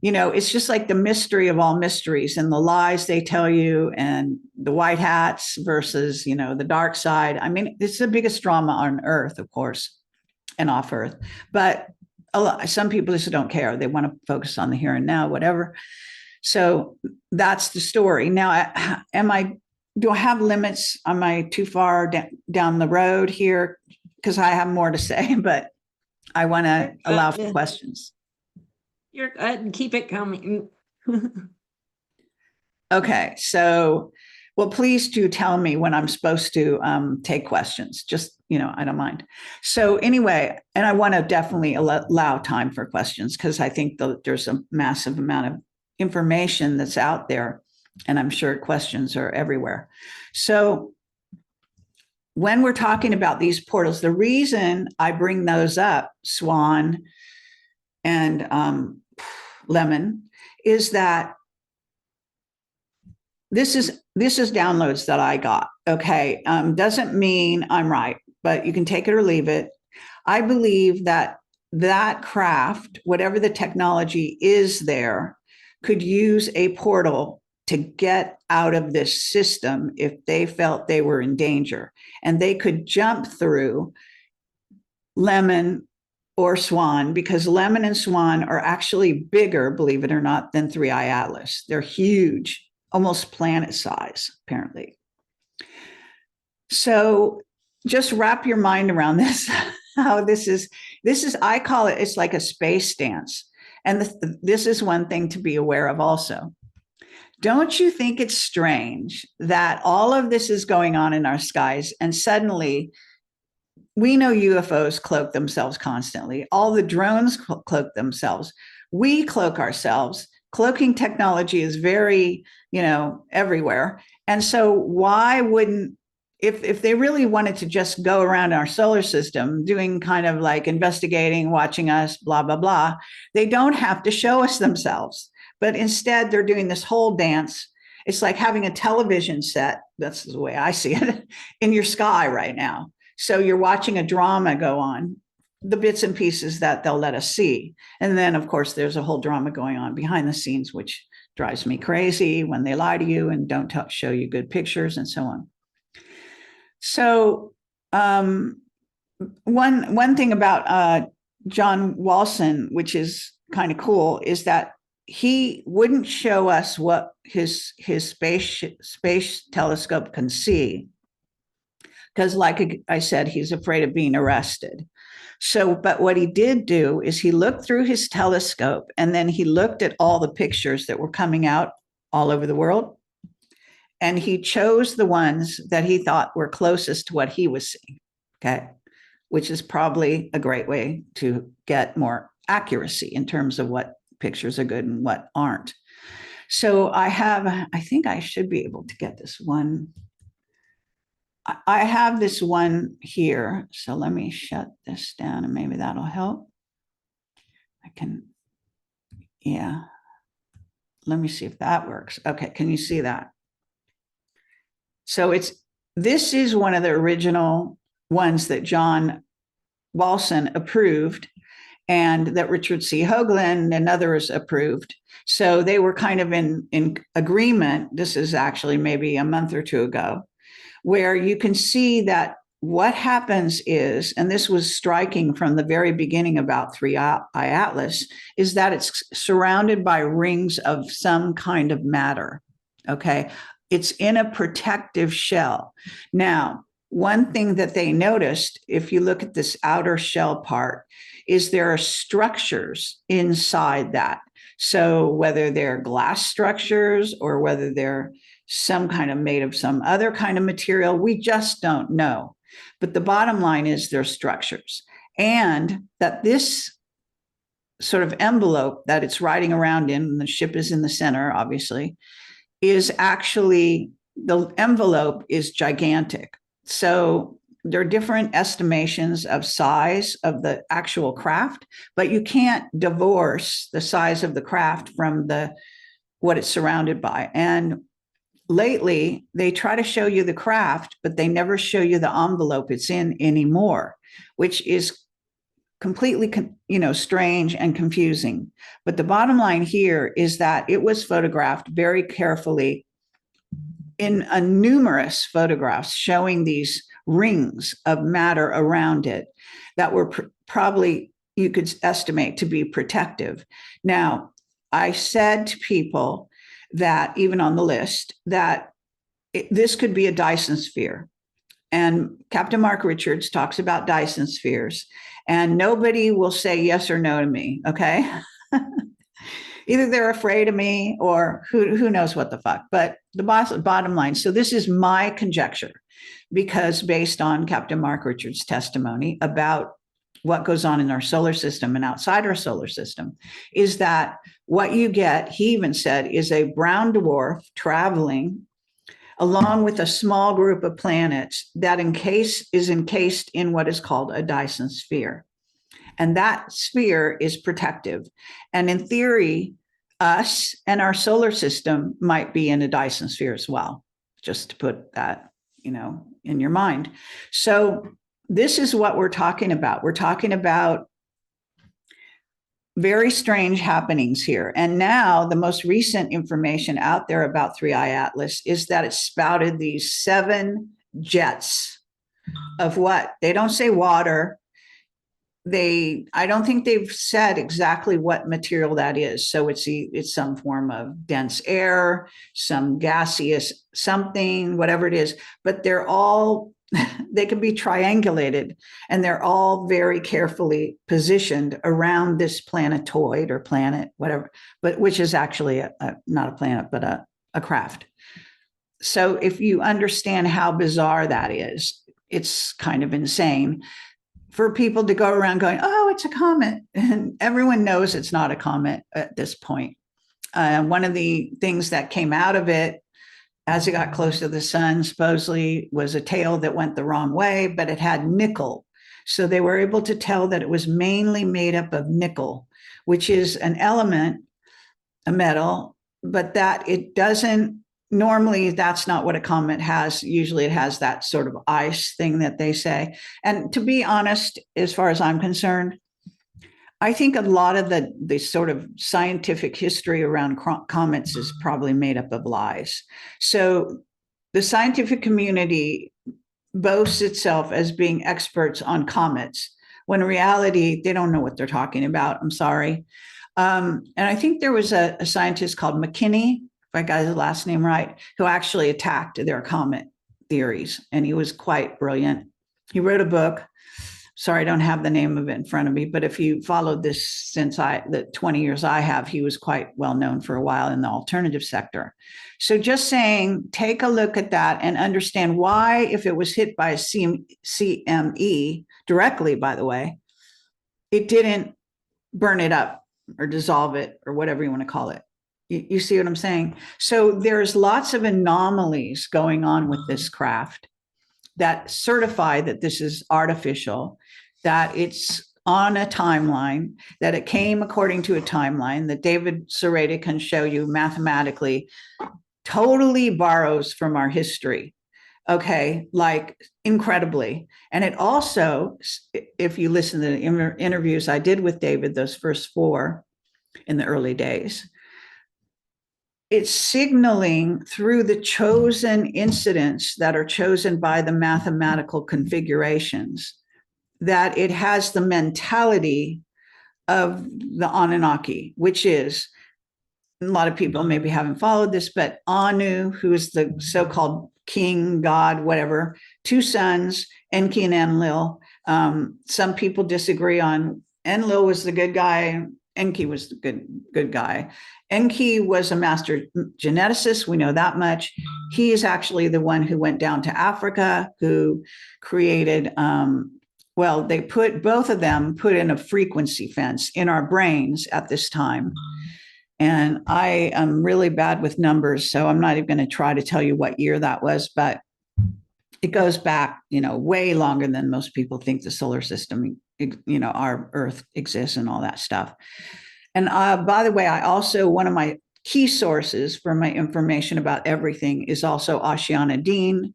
you know, it's just like the mystery of all mysteries and the lies they tell you and the white hats versus, you know, the dark side. I mean, it's the biggest drama on earth, of course, and off earth. But some people just don't care. They want to focus on the here and now, whatever. So that's the story. Now, do I have limits? Am I too far down the road here? Because I have more to say, but I want to allow for questions. You're good and keep it coming. Okay, so, well, please do tell me when I'm supposed to take questions. Just, you know, I don't mind. So anyway, and I want to definitely allow time for questions because I think there's a massive amount of information that's out there, and I'm sure questions are everywhere. So when we're talking about these portals, the reason I bring those up, Swan and Lemon, is that this is downloads that I got. Okay, doesn't mean I'm right, but you can take it or leave it. I believe that craft, whatever the technology is there, could use a portal to get out of this system if they felt they were in danger, and they could jump through Lemon or Swan, because Lemon and Swan are actually bigger, believe it or not, than 3IAtlas. They're huge, almost planet size, apparently. So just wrap your mind around this, how this is, I call it, it's like a space dance. And this is one thing to be aware of also. Don't you think it's strange that all of this is going on in our skies and suddenly we know UFOs cloak themselves constantly. All the drones cloak themselves. We cloak ourselves. Cloaking technology is very, you know, everywhere. And so why wouldn't, if they really wanted to just go around our solar system doing kind of like investigating, watching us, blah, blah, blah, they don't have to show us themselves. But instead, they're doing this whole dance. It's like having a television set, that's the way I see it, in your sky right now. So you're watching a drama go on, the bits and pieces that they'll let us see. And then, of course, there's a whole drama going on behind the scenes, which drives me crazy when they lie to you and don't show you good pictures and so on. So one thing about John Walson, which is kind of cool, is that he wouldn't show us what his space telescope can see, because like I said, he's afraid of being arrested. So, but what he did do is he looked through his telescope and then he looked at all the pictures that were coming out all over the world. And he chose the ones that he thought were closest to what he was seeing, okay? Which is probably a great way to get more accuracy in terms of what pictures are good and what aren't. So I think I should be able to get this one. I have this one here. So let me shut this down and maybe that'll help. I can, yeah. Let me see if that works. Okay, can you see that? So this is one of the original ones that John Walson approved and that Richard C. Hoagland and others approved. So they were kind of in agreement. This is actually maybe a month or two ago, where you can see that what happens is, and this was striking from the very beginning about 3IAtlas, is that it's surrounded by rings of some kind of matter, okay? It's in a protective shell. Now, one thing that they noticed, if you look at this outer shell part, is there are structures inside that. So whether they're glass structures or whether they're some kind of made of some other kind of material, we just don't know. But the bottom line is they're structures. And that this sort of envelope that it's riding around in, and the ship is in the center, obviously, is actually the envelope is gigantic. So there are different estimations of size of the actual craft, but you can't divorce the size of the craft from what it's surrounded by. And lately, they try to show you the craft, but they never show you the envelope it's in anymore, which is completely, strange and confusing. But the bottom line here is that it was photographed very carefully in numerous photographs showing these rings of matter around it that were probably, you could estimate, to be protective. Now, I said to people that, even on the list, that this could be a Dyson sphere. And Captain Mark Richards talks about Dyson spheres, and nobody will say yes or no to me, okay? Either they're afraid of me or who knows what the fuck. But the bottom line, so this is my conjecture, because based on Captain Mark Richards' testimony about what goes on in our solar system and outside our solar system, is that what you get, he even said, is a brown dwarf traveling along with a small group of planets that is encased in what is called a Dyson sphere. And that sphere is protective. And in theory, us and our solar system might be in a Dyson sphere as well, just to put that, in your mind. So this is what we're talking about. We're talking about very strange happenings here. And now the most recent information out there about 3IAtlas is that it spouted these 7 jets of what? They don't say water. I don't think they've said exactly what material that is. So it's some form of dense air, some gaseous something, whatever it is, but they can be triangulated, and they're all very carefully positioned around this planetoid or planet, whatever, but which is actually not a planet, but a craft. So if you understand how bizarre that is, it's kind of insane for people to go around going, oh, it's a comet. And everyone knows it's not a comet at this point. One of the things that came out of it as it got close to the sun, supposedly, was a tail that went the wrong way, but it had nickel. So they were able to tell that it was mainly made up of nickel, which is an element, a metal, but that it doesn't, normally that's not what a comet has. Usually it has that sort of ice thing that they say. And to be honest, as far as I'm concerned, I think a lot of the sort of scientific history around comets is probably made up of lies. So the scientific community boasts itself as being experts on comets, when in reality, they don't know what they're talking about. I'm sorry. And I think there was a scientist called McKinney, if I got his last name right, who actually attacked their comet theories. And he was quite brilliant. He wrote a book. Sorry, I don't have the name of it in front of me, but if you followed this since the 20 years I have, he was quite well known for a while in the alternative sector. So just saying, take a look at that and understand why, if it was hit by a CME directly, by the way, it didn't burn it up or dissolve it or whatever you want to call it. You see what I'm saying? So there's lots of anomalies going on with this craft that certify that this is artificial, that it's on a timeline, that it came according to a timeline that David Sereda can show you mathematically, totally borrows from our history. Okay, like incredibly. And it also, if you listen to the interviews I did with David, those first 4 in the early days, it's signaling through the chosen incidents that are chosen by the mathematical configurations that it has the mentality of the Anunnaki, which is, a lot of people maybe haven't followed this, but Anu, who is the so-called king, god, whatever, 2 sons, Enki and Enlil. Some people disagree on Enlil was the good guy, Enki was the good guy. Enki was a master geneticist. We know that much. He is actually the one who went down to Africa, who created, they put both of them put in a frequency fence in our brains at this time. And I am really bad with numbers, so I'm not even going to try to tell you what year that was, but it goes back, way longer than most people think the solar system, our Earth exists and all that stuff. And by the way, one of my key sources for my information about everything is also Ashiana Dean.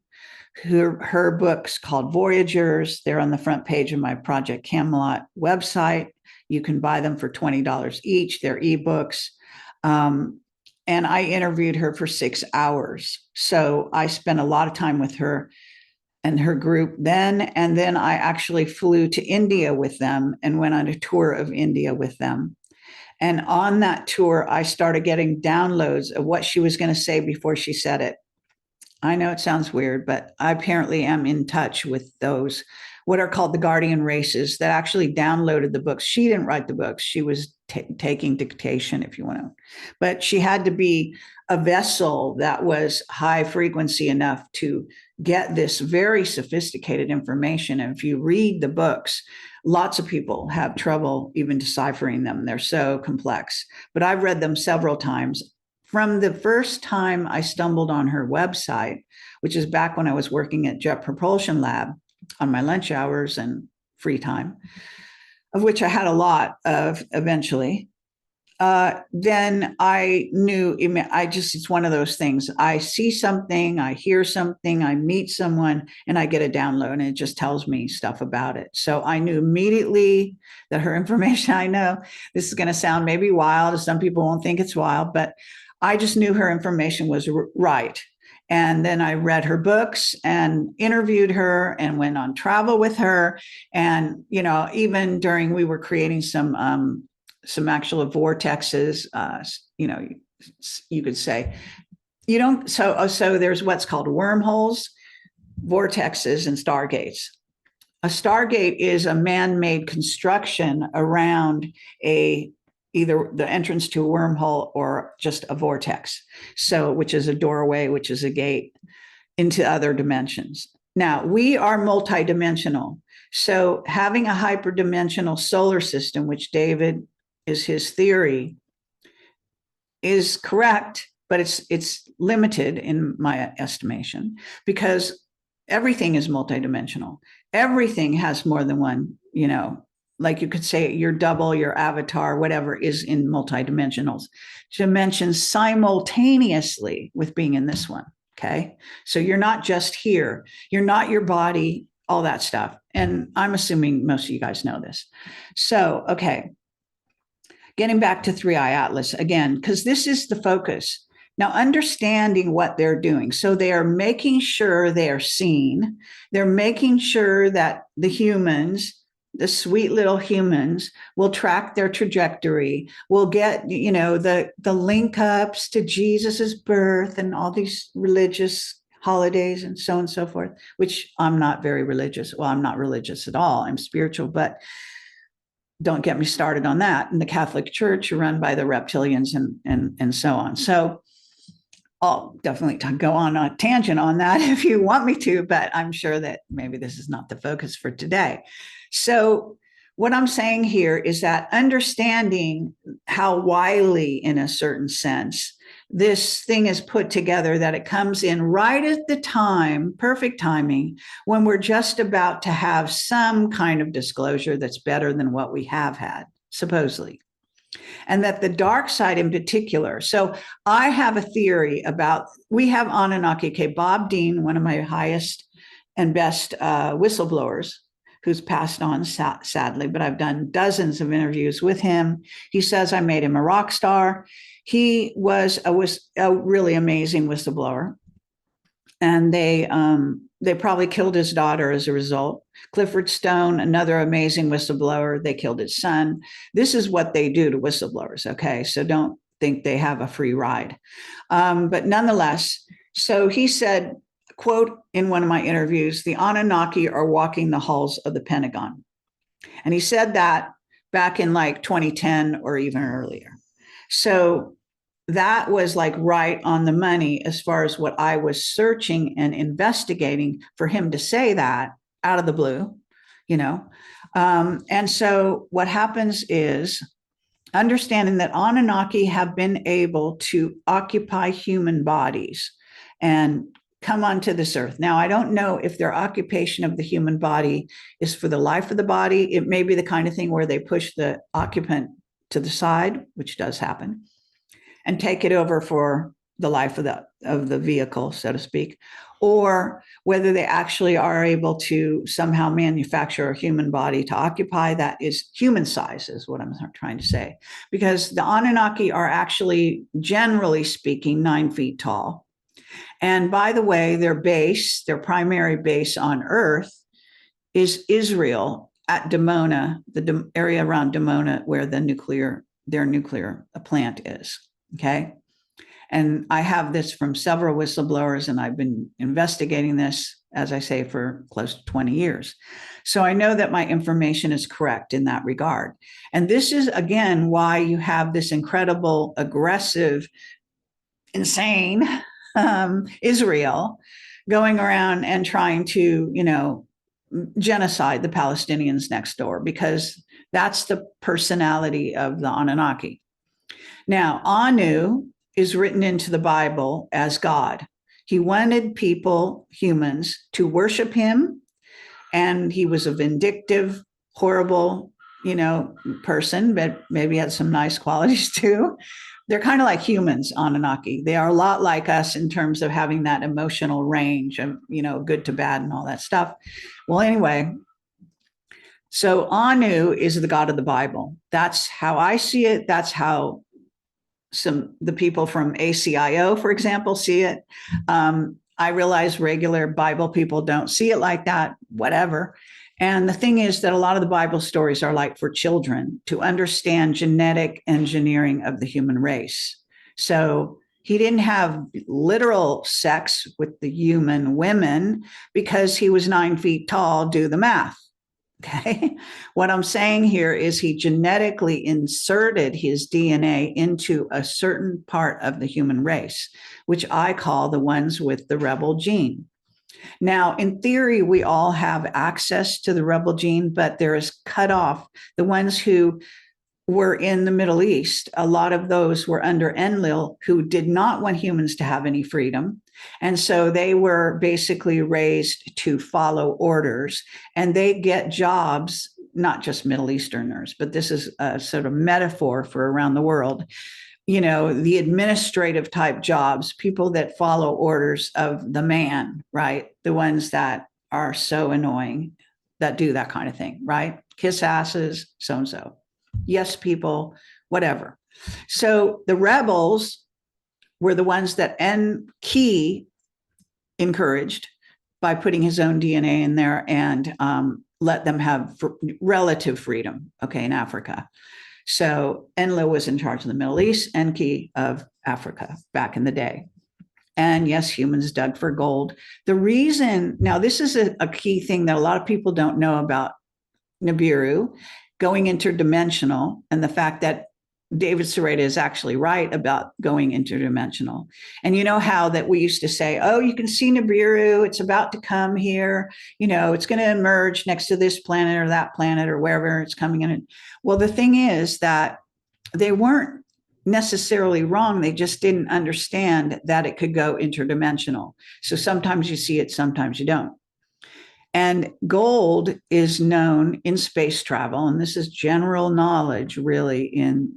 Her books called Voyagers. They're on the front page of my Project Camelot website. You can buy them for $20 each. They're ebooks. And I interviewed her for 6 hours. So I spent a lot of time with her and her group then. And then I actually flew to India with them and went on a tour of India with them. And on that tour, I started getting downloads of what she was going to say before she said it. I know it sounds weird, but I apparently am in touch with those, what are called the guardian races, that actually downloaded the books. She didn't write the books. She was taking dictation, if you want to. But she had to be a vessel that was high frequency enough to get this very sophisticated information. And if you read the books, lots of people have trouble even deciphering them. They're so complex. But I've read them several times. From the first time I stumbled on her website, which is back when I was working at Jet Propulsion Lab on my lunch hours and free time, of which I had a lot of eventually, then I knew, it's one of those things. I see something, I hear something, I meet someone, and I get a download, and it just tells me stuff about it. So I knew immediately that her information, I know this is going to sound maybe wild. Some people won't think it's wild, but I just knew her information was right. And then I read her books and interviewed her and went on travel with her. And, even during, we were creating some actual vortexes, you could say, so there's what's called wormholes, vortexes, and stargates. A stargate is a man-made construction around either the entrance to a wormhole or just a vortex. So, which is a doorway, which is a gate into other dimensions. Now, we are multidimensional. So having a hyperdimensional solar system, which David is his theory, is correct, but it's limited in my estimation, because everything is multidimensional. Everything has more than one, like you could say your double, your avatar, whatever, is in multidimensionals dimensions simultaneously with being in this one. Okay. So you're not just here. You're not your body, all that stuff. And I'm assuming most of you guys know this. So, okay. Getting back to 3IAtlas again, because this is the focus. Now, understanding what they're doing. So they are making sure they are seen. They're making sure that the humans, the sweet little humans, will track their trajectory, will get, the link ups to Jesus's birth and all these religious holidays and so on and so forth, which I'm not very religious. Well, I'm not religious at all. I'm spiritual, but don't get me started on that. In the Catholic Church, run by the reptilians and so on. So I'll definitely go on a tangent on that if you want me to, but I'm sure that maybe this is not the focus for today. So what I'm saying here is that understanding how wily, in a certain sense, this thing is put together, that it comes in right at the time, perfect timing, when we're just about to have some kind of disclosure that's better than what we have had, supposedly. And that the dark side in particular. So I have a theory about, we have Anunnaki, okay, Bob Dean, one of my highest and best whistleblowers, who's passed on sadly, but I've done dozens of interviews with him. He says I made him a rock star. He was a really amazing whistleblower. And they probably killed his daughter as a result. Clifford Stone, another amazing whistleblower, they killed his son. This is what they do to whistleblowers, okay? So don't think they have a free ride. But nonetheless, so he said, quote, in one of my interviews, the Anunnaki are walking the halls of the Pentagon. And he said that back in like 2010 or even earlier. So that was like right on the money as far as what I was searching and investigating, for him to say that out of the blue, And so what happens is understanding that Anunnaki have been able to occupy human bodies and come onto this earth. Now, I don't know if their occupation of the human body is for the life of the body. It may be the kind of thing where they push the occupant to the side, which does happen, and take it over for the life of the vehicle, so to speak, or whether they actually are able to somehow manufacture a human body to occupy that is human size, is what I'm trying to say. Because the Anunnaki are actually, generally speaking, 9 feet tall. And by the way, their primary base on Earth is Israel at Dimona, the area around Dimona where their nuclear plant is. Okay. And I have this from several whistleblowers, and I've been investigating this, as I say, for close to 20 years. So I know that my information is correct in that regard. And this is, again, why you have this incredible, aggressive, insane Israel going around and trying to, genocide the Palestinians next door, because that's the personality of the Anunnaki. Now, Anu is written into the Bible as God. He wanted humans, to worship him, and he was a vindictive, horrible, person, but maybe had some nice qualities too. They're kind of like humans, Anunnaki. They are a lot like us in terms of having that emotional range of, good to bad and all that stuff. Well, anyway, so Anu is the God of the Bible. That's how I see it. That's how the people from ACIO, for example, see it. I realize regular Bible people don't see it like that, whatever. And the thing is that a lot of the Bible stories are like for children to understand genetic engineering of the human race. So he didn't have literal sex with the human women because he was 9 feet tall. Do the math. Okay. What I'm saying here is he genetically inserted his DNA into a certain part of the human race, which I call the ones with the rebel gene. Now, in theory, we all have access to the rebel gene, but there is cut off. The ones who were in the Middle East, a lot of those were under Enlil, who did not want humans to have any freedom. And so they were basically raised to follow orders, and they get jobs, not just Middle Easterners, but this is a sort of metaphor for around the world. The administrative type jobs, people that follow orders of the man, right? The ones that are so annoying that do that kind of thing, right? Kiss asses, so-and-so. Yes, people, whatever. So the rebels were the ones that Enki encouraged by putting his own DNA in there and let them have relative freedom, okay, in Africa. So Enlil was in charge of the Middle East, Enki of Africa back in the day. And yes, humans dug for gold. The reason, now this is a key thing that a lot of people don't know about Nibiru, going interdimensional, and the fact that David Sereda is actually right about going interdimensional. And you know how that we used to say, oh, you can see Nibiru, it's about to come here, it's going to emerge next to this planet or that planet or wherever it's coming in. Well, the thing is that they weren't necessarily wrong. They just didn't understand that it could go interdimensional. So sometimes you see it, sometimes you don't. And gold is known in space travel, and this is general knowledge really in,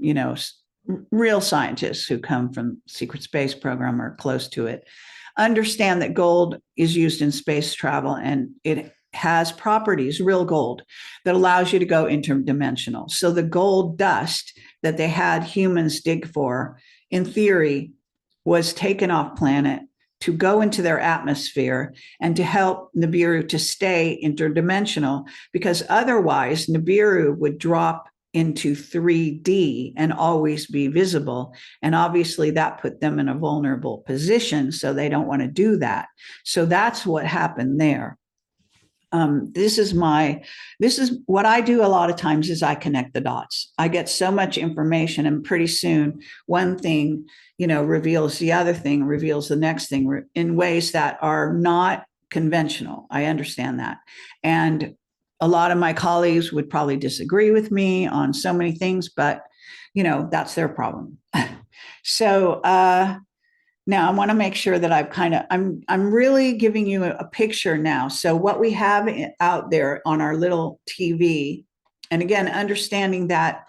real scientists who come from secret space program or close to it, understand that gold is used in space travel, and it has properties, real gold, that allows you to go interdimensional. So the gold dust that they had humans dig for, in theory, was taken off planet to go into their atmosphere and to help Nibiru to stay interdimensional, because otherwise Nibiru would drop into 3D and always be visible. And obviously that put them in a vulnerable position. So they don't want to do that. So that's what happened there. This is what I do a lot of times is I connect the dots. I get so much information, and pretty soon one thing, reveals the other thing, reveals the next thing in ways that are not conventional. I understand that. And a lot of my colleagues would probably disagree with me on so many things, but that's their problem. So now I want to make sure that I'm really giving you a picture now. So what we have out there on our little TV, and again, understanding that,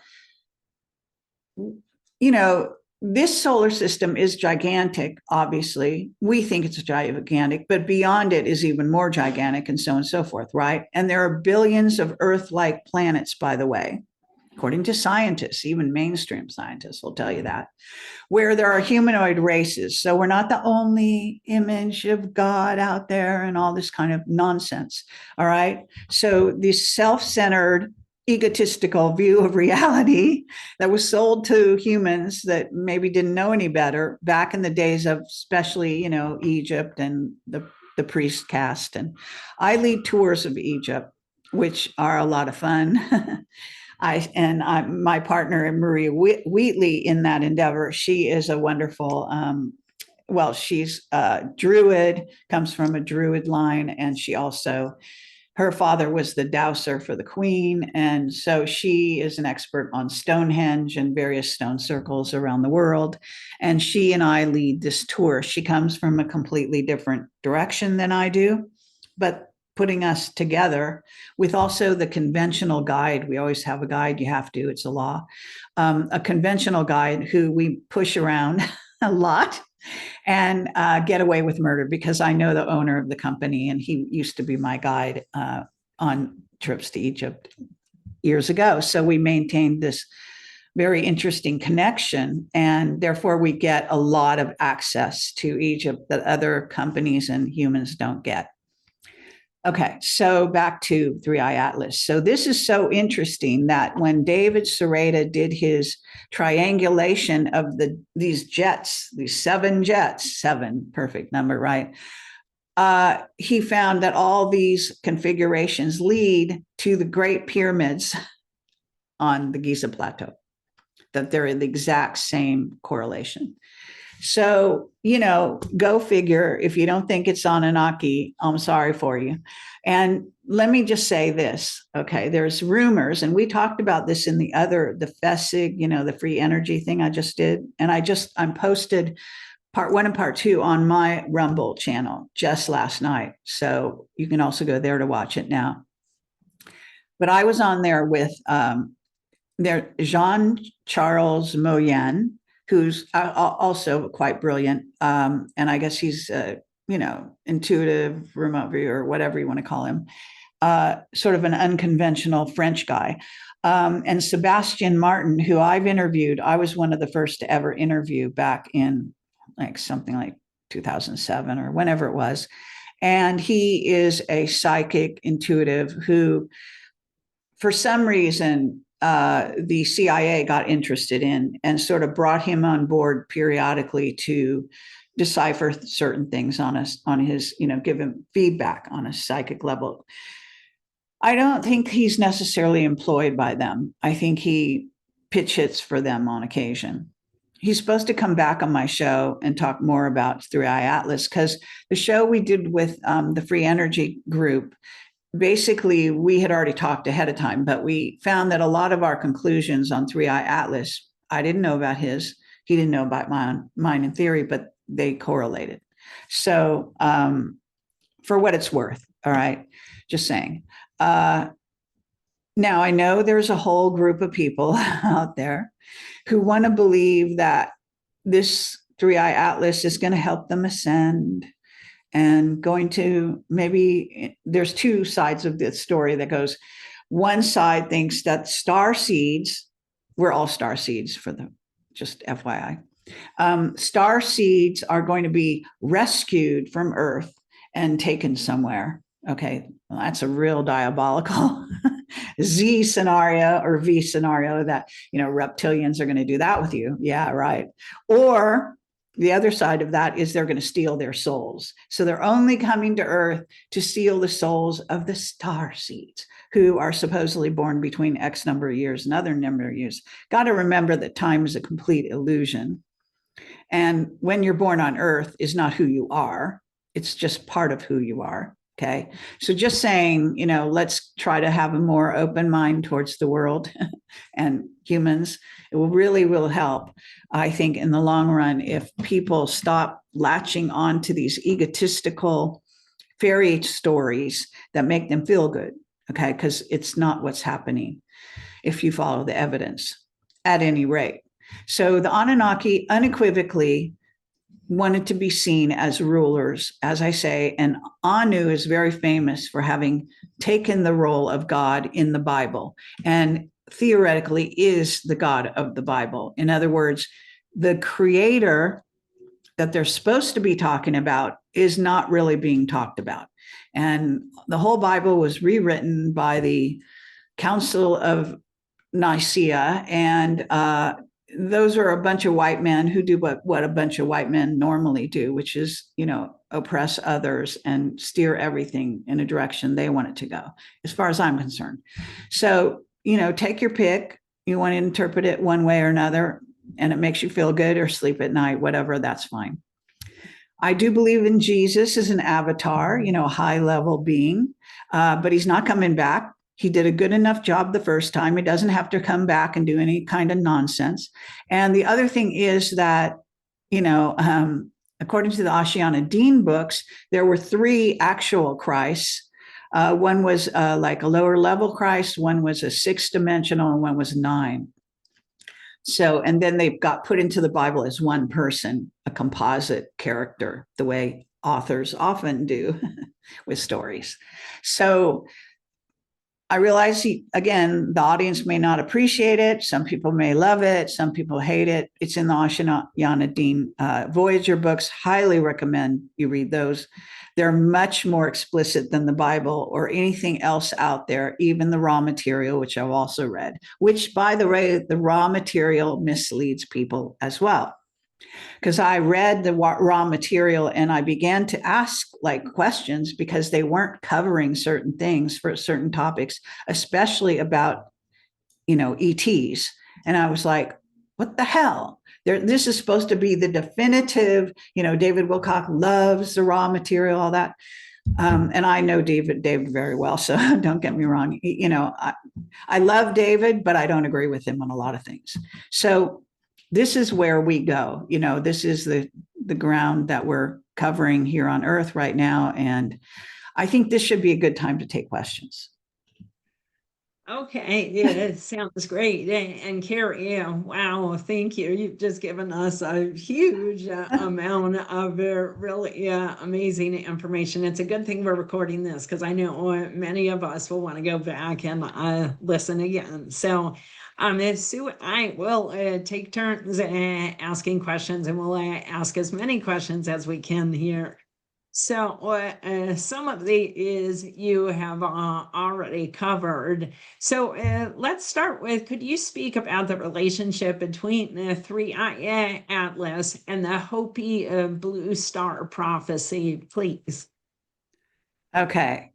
this solar system is gigantic, obviously. We think it's gigantic, but beyond it is even more gigantic, and so on and so forth, right? And there are billions of Earth-like planets, by the way, according to scientists, even mainstream scientists will tell you that, where there are humanoid races. So we're not the only image of God out there and all this kind of nonsense, all right? So this self-centered, egotistical view of reality that was sold to humans that maybe didn't know any better back in the days of especially, Egypt and the priest caste. And I lead tours of Egypt, which are a lot of fun. My partner, Maria Wheatley, in that endeavor, she is a wonderful, she's a Druid, comes from a Druid line, and she also, her father was the dowser for the queen, and so she is an expert on Stonehenge and various stone circles around the world, and she and I lead this tour. She comes from a completely different direction than I do, but putting us together with also the conventional guide. We always have a guide. You have to, it's a law. A conventional guide who we push around a lot and get away with murder, because I know the owner of the company and he used to be my guide on trips to Egypt years ago. So we maintained this very interesting connection, and therefore we get a lot of access to Egypt that other companies and humans don't get. Okay, so back to 3IAtlas. So this is so interesting that when David Sereda did his triangulation of these jets, these 7 jets, 7, perfect number, right? He found that all these configurations lead to the Great Pyramids on the Giza Plateau, that they're in the exact same correlation. So, go figure. If you don't think it's Anunnaki, I'm sorry for you. And let me just say this, okay? There's rumors, and we talked about this in the FESIG, the free energy thing I just did. And I'm posted part 1 and part 2 on my Rumble channel just last night. So you can also go there to watch it now. But I was on there with Jean-Charles Moyen, who's also quite brilliant. And I guess he's, intuitive, remote viewer, or whatever you want to call him, sort of an unconventional French guy. And Sebastian Martin, who I've interviewed, I was one of the first to ever interview back in something like 2007 or whenever it was. And he is a psychic intuitive who, for some reason, the CIA got interested in and sort of brought him on board periodically to decipher certain things on his, give him feedback on a psychic level. I don't think he's necessarily employed by them. I think he pitch hits for them on occasion. He's supposed to come back on my show and talk more about 3IAtlas, because the show we did with the Free Energy Group, basically, we had already talked ahead of time, but we found that a lot of our conclusions on 3IAtlas, I didn't know about his, he didn't know about mine in theory, but they correlated. So for what it's worth, all right, just saying. Now, I know there's a whole group of people out there who want to believe that this 3IAtlas is going to help them ascend, and going to, maybe there's 2 sides of this story that goes. One side thinks that star seeds, we're all star seeds just FYI. Star seeds are going to be rescued from Earth and taken somewhere. Okay, well, that's a real diabolical Z scenario or V scenario that, reptilians are going to do that with you. Yeah, right. Or the other side of that is they're going to steal their souls. So they're only coming to Earth to steal the souls of the star seeds, who are supposedly born between X number of years and other number of years. Got to remember that time is a complete illusion. And when you're born on Earth is not who you are. It's just part of who you are. Okay. So just saying, let's try to have a more open mind towards the world and humans. It will help, I think, in the long run, if people stop latching on to these egotistical fairy stories that make them feel good. Okay. Because it's not what's happening if you follow the evidence at any rate. So the Anunnaki unequivocally wanted to be seen as rulers, as I say, and Anu is very famous for having taken the role of God in the Bible and theoretically is the God of the Bible. In other words, the creator that they're supposed to be talking about is not really being talked about. And the whole Bible was rewritten by the Council of Nicaea, and those are a bunch of white men who do what a bunch of white men normally do, which is, oppress others and steer everything in a direction they want it to go, as far as I'm concerned. So, take your pick. You want to interpret it one way or another, and it makes you feel good or sleep at night, whatever, that's fine. I do believe in Jesus as an avatar, a high level being, but he's not coming back. He did a good enough job the first time. He doesn't have to come back and do any kind of nonsense. And the other thing is that, according to the Ashiana Dean books, there were 3 actual Christs. One was like a lower level Christ, one was a 6th dimensional, and one was 9. So, and then they got put into the Bible as one person, a composite character, the way authors often do with stories. So I realize, again, the audience may not appreciate it. Some people may love it. Some people hate it. It's in the Ashiana Dean Voyager books. Highly recommend you read those. They're much more explicit than the Bible or anything else out there, even the raw material, which I've also read, which, by the way, the raw material misleads people as well. Because I read the raw material and I began to ask questions because they weren't covering certain things for certain topics, especially about, ETs. And I was like, what the hell? This is supposed to be the definitive, David Wilcock loves the raw material, all that. And I know David very well, so don't get me wrong. I love David, but I don't agree with him on a lot of things. So this is where we go. This is the ground that we're covering here on Earth right now. And I think this should be a good time to take questions. Okay, yeah, it sounds great. And Kerry, wow, thank you. You've just given us a huge amount of really amazing information. It's a good thing we're recording this because I know many of us will want to go back and listen again. So, Sue, I will take turns asking questions, and we'll ask as many questions as we can here. So some of these you have already covered. So let's start with, could you speak about the relationship between the 3IAtlas and the Hopi Blue Star prophecy, please? Okay.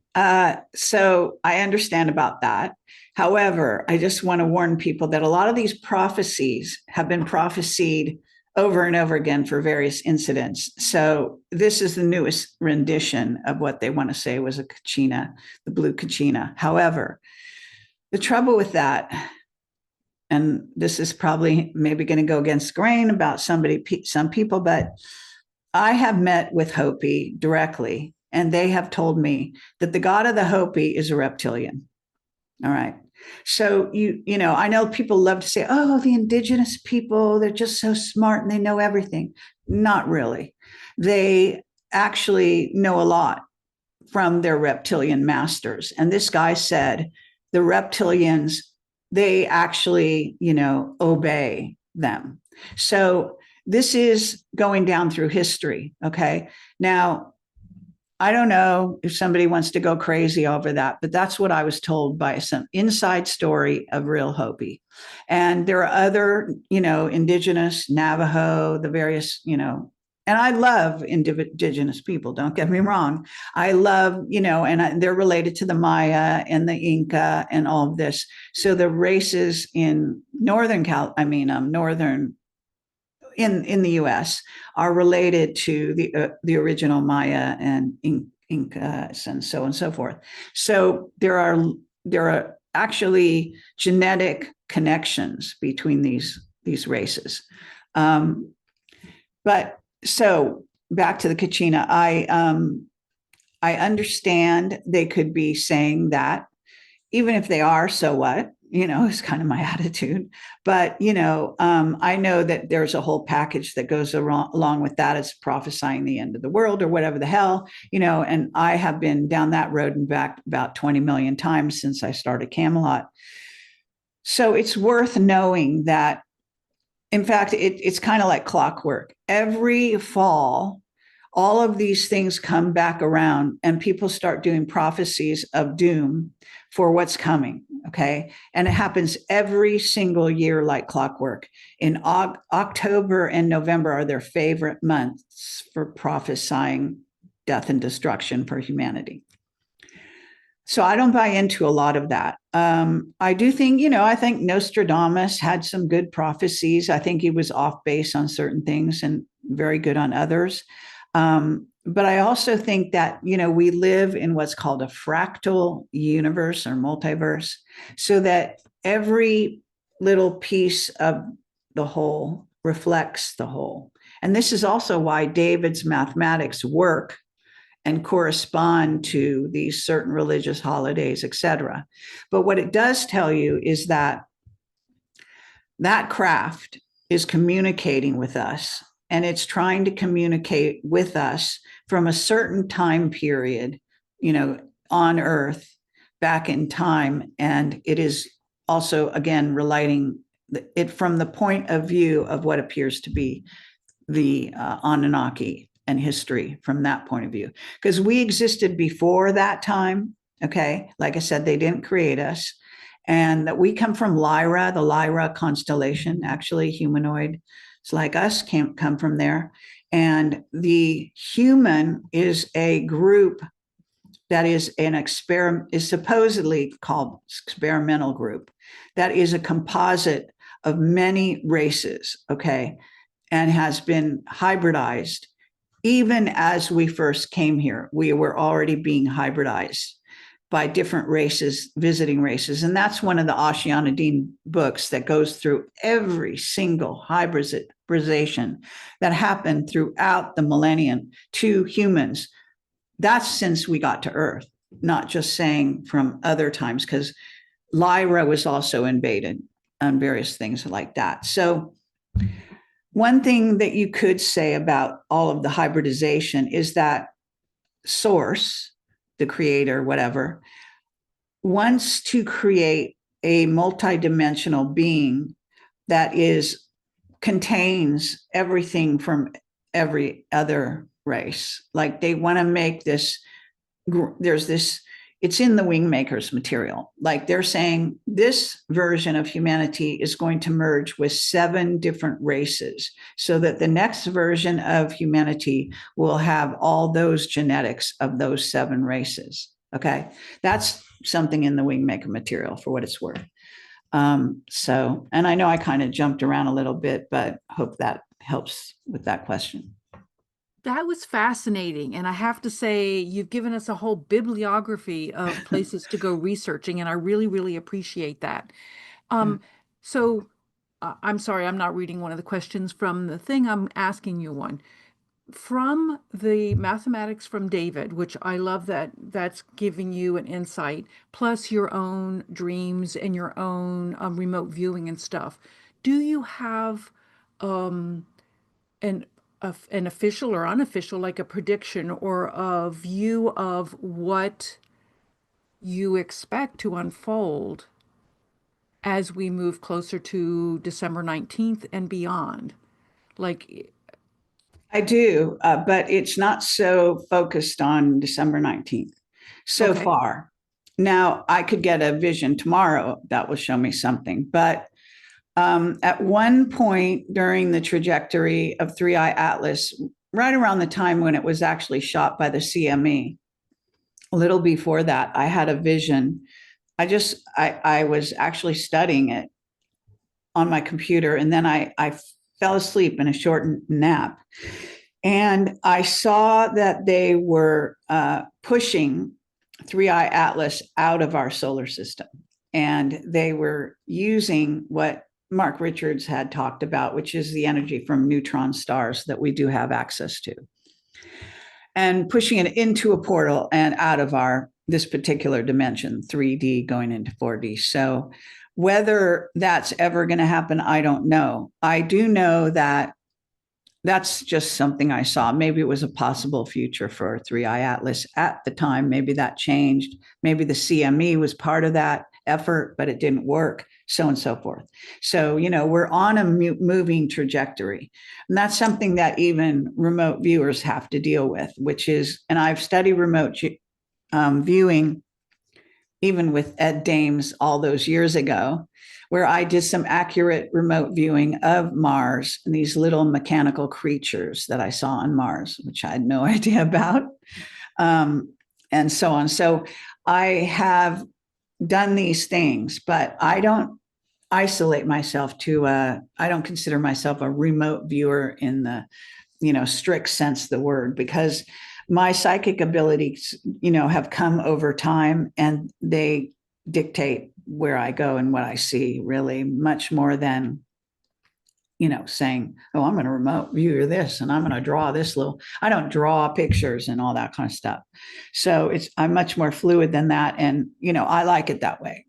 So I understand about that. However, I just want to warn people that a lot of these prophecies have been prophesied over and over again for various incidents. So this is the newest rendition of what they want to say was a Kachina, the blue Kachina. However, the trouble with that, and this is probably maybe going to go against grain about some people, but I have met with Hopi directly, and they have told me that the god of the Hopi is a reptilian. All right. So, I know people love to say, oh, the indigenous people, they're just so smart and they know everything. Not really. They actually know a lot from their reptilian masters. And this guy said the reptilians, they actually, obey them. So this is going down through history. Okay. Now, I don't know if somebody wants to go crazy over that, but that's what I was told by some inside story of real Hopi. And there are other, indigenous, Navajo, the various, and I love indigenous people, don't get me wrong. I love, they're related to the Maya and the Inca and all of this. So the races in northern in the U.S. are related to the original Maya and Incas and so on and so forth. So there are actually genetic connections between these races. But so back to the Kachina, I understand they could be saying that, even if they are, so what? Is kind of my attitude. But, I know that there's a whole package that goes along with that. It's prophesying the end of the world or whatever the hell, and I have been down that road and back about 20 million times since I started Camelot. So it's worth knowing that, in fact, it's kind of like clockwork. Every fall, all of these things come back around and people start doing prophecies of doom for what's coming. Okay. And it happens every single year like clockwork. In October and November are their favorite months for prophesying death and destruction for humanity. So I don't buy into a lot of that. I do think, I think Nostradamus had some good prophecies. I think he was off base on certain things and very good on others. But I also think that, we live in what's called a fractal universe or multiverse, so that every little piece of the whole reflects the whole. And this is also why David's mathematics work and correspond to these certain religious holidays, etc. But what it does tell you is that that craft is communicating with us, and it's trying to communicate with us from a certain time period, on Earth back in time. And it is also, again, relating it from the point of view of what appears to be the Anunnaki and history from that point of view, because we existed before that time. Okay. Like I said, they didn't create us, and that we come from Lyra, the Lyra constellation, actually humanoid. It's like us, can't come from there. And the human is a group that is is supposedly called experimental group. That is a composite of many races. Okay. And has been hybridized. Even as we first came here, we were already being hybridized by different races, visiting races. And that's one of the Oceanidine books that goes through every single hybridization that happened throughout the millennium to humans. That's since we got to Earth, not just saying from other times, because Lyra was also invaded and various things like that. So one thing that you could say about all of the hybridization is that Source, the creator, whatever, wants to create a multidimensional being that contains everything from every other race. Like they want to make this, it's in the Wingmakers material. Like they're saying this version of humanity is going to merge with 7 different races, so that the next version of humanity will have all those genetics of those 7 races. Okay. That's something in the Wingmaker material for what it's worth. And I know I kind of jumped around a little bit, but hope that helps with that question. That was fascinating. And I have to say, you've given us a whole bibliography of places to go researching, and I really, really appreciate that. So I'm sorry, I'm not reading one of the questions from the thing. I'm asking you one. From the mathematics from David, which I love that that's giving you an insight, plus your own dreams and your own remote viewing and stuff, do you have an official or unofficial, like a prediction or a view of what you expect to unfold as we move closer to December 19th and beyond? Like, I do, but it's not so focused on December 19th so Okay. far. Now, I could get a vision tomorrow that will show me something, but at one point during the trajectory of 3IAtlas, right around the time when it was actually shot by the CME, a little before that, I had a vision. I was actually studying it on my computer, and then I fell asleep in a short nap. And I saw that they were pushing 3IAtlas out of our solar system. And they were using what Mark Richards had talked about, which is the energy from neutron stars that we do have access to, and pushing it into a portal and out of this particular dimension, 3D going into 4D. So whether that's ever going to happen, I don't know. I do know that that's just something I saw. Maybe it was a possible future for 3IAtlas at the time. Maybe that changed. Maybe the CME was part of that effort, but it didn't work, so on and so forth. So, we're on a moving trajectory. And that's something that even remote viewers have to deal with, which is, and I've studied remote viewing, even with Ed Dames all those years ago, where I did some accurate remote viewing of Mars and these little mechanical creatures that I saw on Mars, which I had no idea about, and so on. So I have done these things, but I don't isolate myself I don't consider myself a remote viewer in the, strict sense of the word, because my psychic abilities, have come over time, and they dictate where I go and what I see, really much more than, saying, oh, I'm going to remote view this and I'm going to draw this I don't draw pictures and all that kind of stuff. So I'm much more fluid than that. And, I like it that way.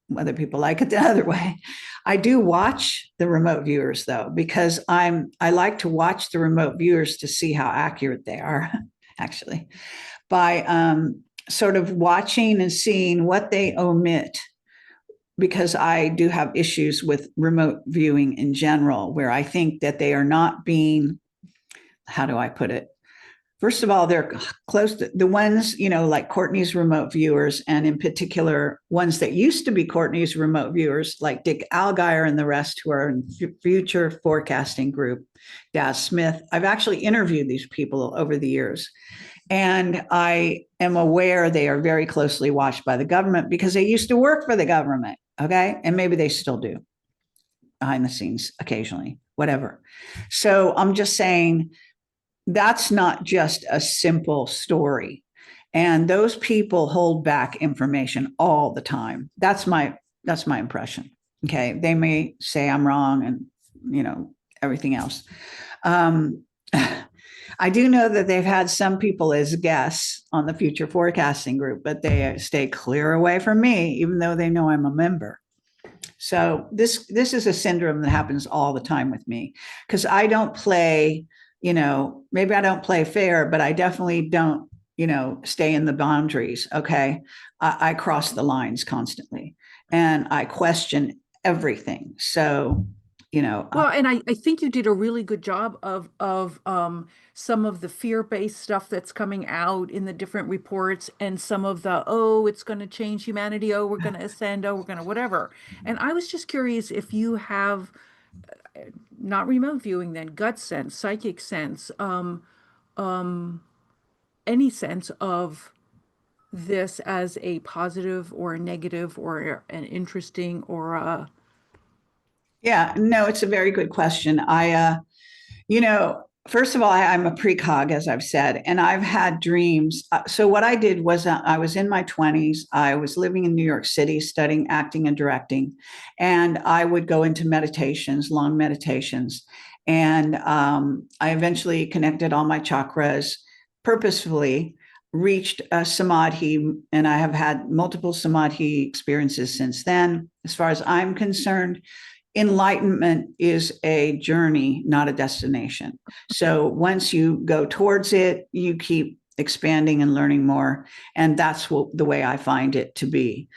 Whether people like it the other way. I do watch the remote viewers, though, because I like to watch the remote viewers to see how accurate they are, actually, by sort of watching and seeing what they omit, because I do have issues with remote viewing in general, where I think that they are not being, how do I put it? First of all, they're close to the ones, like Courtney's remote viewers, and in particular, ones that used to be Courtney's remote viewers, like Dick Algeier and the rest, who are in Future Forecasting Group, Daz Smith. I've actually interviewed these people over the years. And I am aware they are very closely watched by the government because they used to work for the government. Okay. And maybe they still do behind the scenes occasionally, whatever. So I'm just saying, that's not just a simple story. And those people hold back information all the time. That's my impression. Okay. They may say I'm wrong and, everything else. I do know that they've had some people as guests on the Future Forecasting Group, but they stay clear away from me, even though they know I'm a member. So this is a syndrome that happens all the time with me, because I don't play, maybe I don't play fair, but I definitely don't, stay in the boundaries. Okay. I cross the lines constantly and I question everything. So, well, and I think you did a really good job of some of the fear-based stuff that's coming out in the different reports, and some of the, oh, it's going to change humanity, oh, we're going to ascend, oh, we're going to whatever. And I was just curious if you have, not remote viewing then, gut sense, psychic sense, any sense of this as a positive or a negative or an interesting or a... Yeah, no, it's a very good question. First of all, I'm a precog, as I've said, and I've had dreams. So what I did was I was in my 20s. I was living in New York City, studying acting and directing, and I would go into meditations, long meditations. And I eventually connected all my chakras purposefully, reached a samadhi, and I have had multiple samadhi experiences since then. As far as I'm concerned, enlightenment is a journey, not a destination. So once you go towards it, you keep expanding and learning more. And that's the way I find it to be.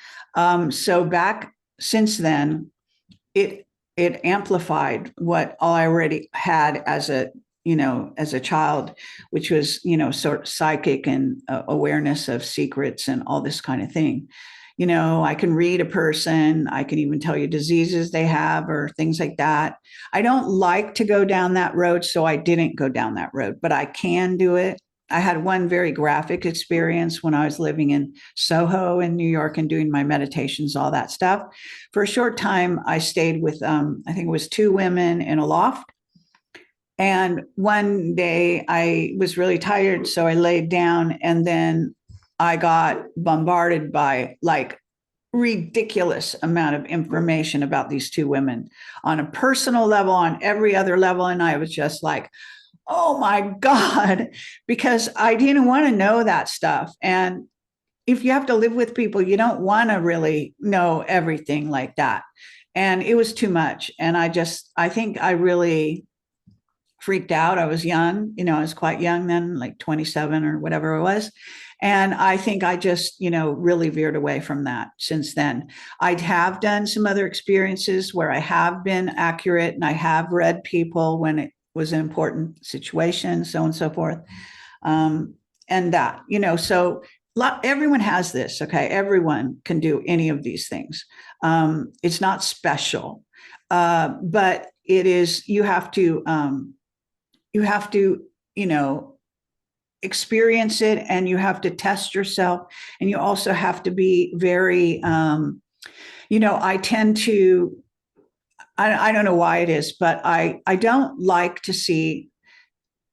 So back since then, it amplified what I already had as a child, which was, sort of psychic and awareness of secrets and all this kind of thing. I can read a person. I can even tell you diseases they have or things like that. I don't like to go down that road, so I didn't go down that road, but I can do it. I had one very graphic experience when I was living in Soho in New York and doing my meditations, all that stuff. For a short time, I stayed with, I think it was 2 women in a loft. And one day I was really tired, so I laid down, and then I got bombarded by like ridiculous amount of information about these two women on a personal level, on every other level. And I was just like, oh my God, because I didn't want to know that stuff. And if you have to live with people, you don't want to really know everything like that. And it was too much. And I think I really freaked out. I was young, I was quite young then, like 27 or whatever it was. And I think I just, really veered away from that since then. I have done some other experiences where I have been accurate, and I have read people when it was an important situation, so on and so forth. And that, so everyone has this. Okay. Everyone can do any of these things. It's not special, but it is, you have to, experience it, and you have to test yourself. And you also have to be very, I tend to, I don't know why it is, but I don't like to see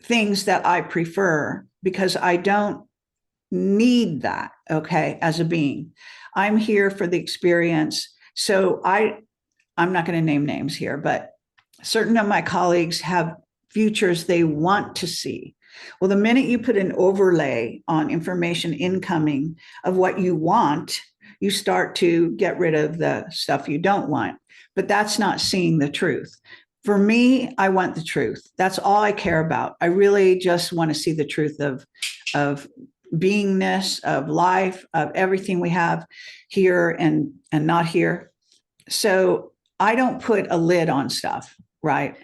things that I prefer, because I don't need that. Okay. As a being, I'm here for the experience. So I'm not going to name names here, but certain of my colleagues have futures they want to see. Well, the minute you put an overlay on information incoming of what you want, you start to get rid of the stuff you don't want. But that's not seeing the truth. For me, I want the truth. That's all I care about. I really just want to see the truth of beingness, of life, of everything we have here and not here. So I don't put a lid on stuff, right?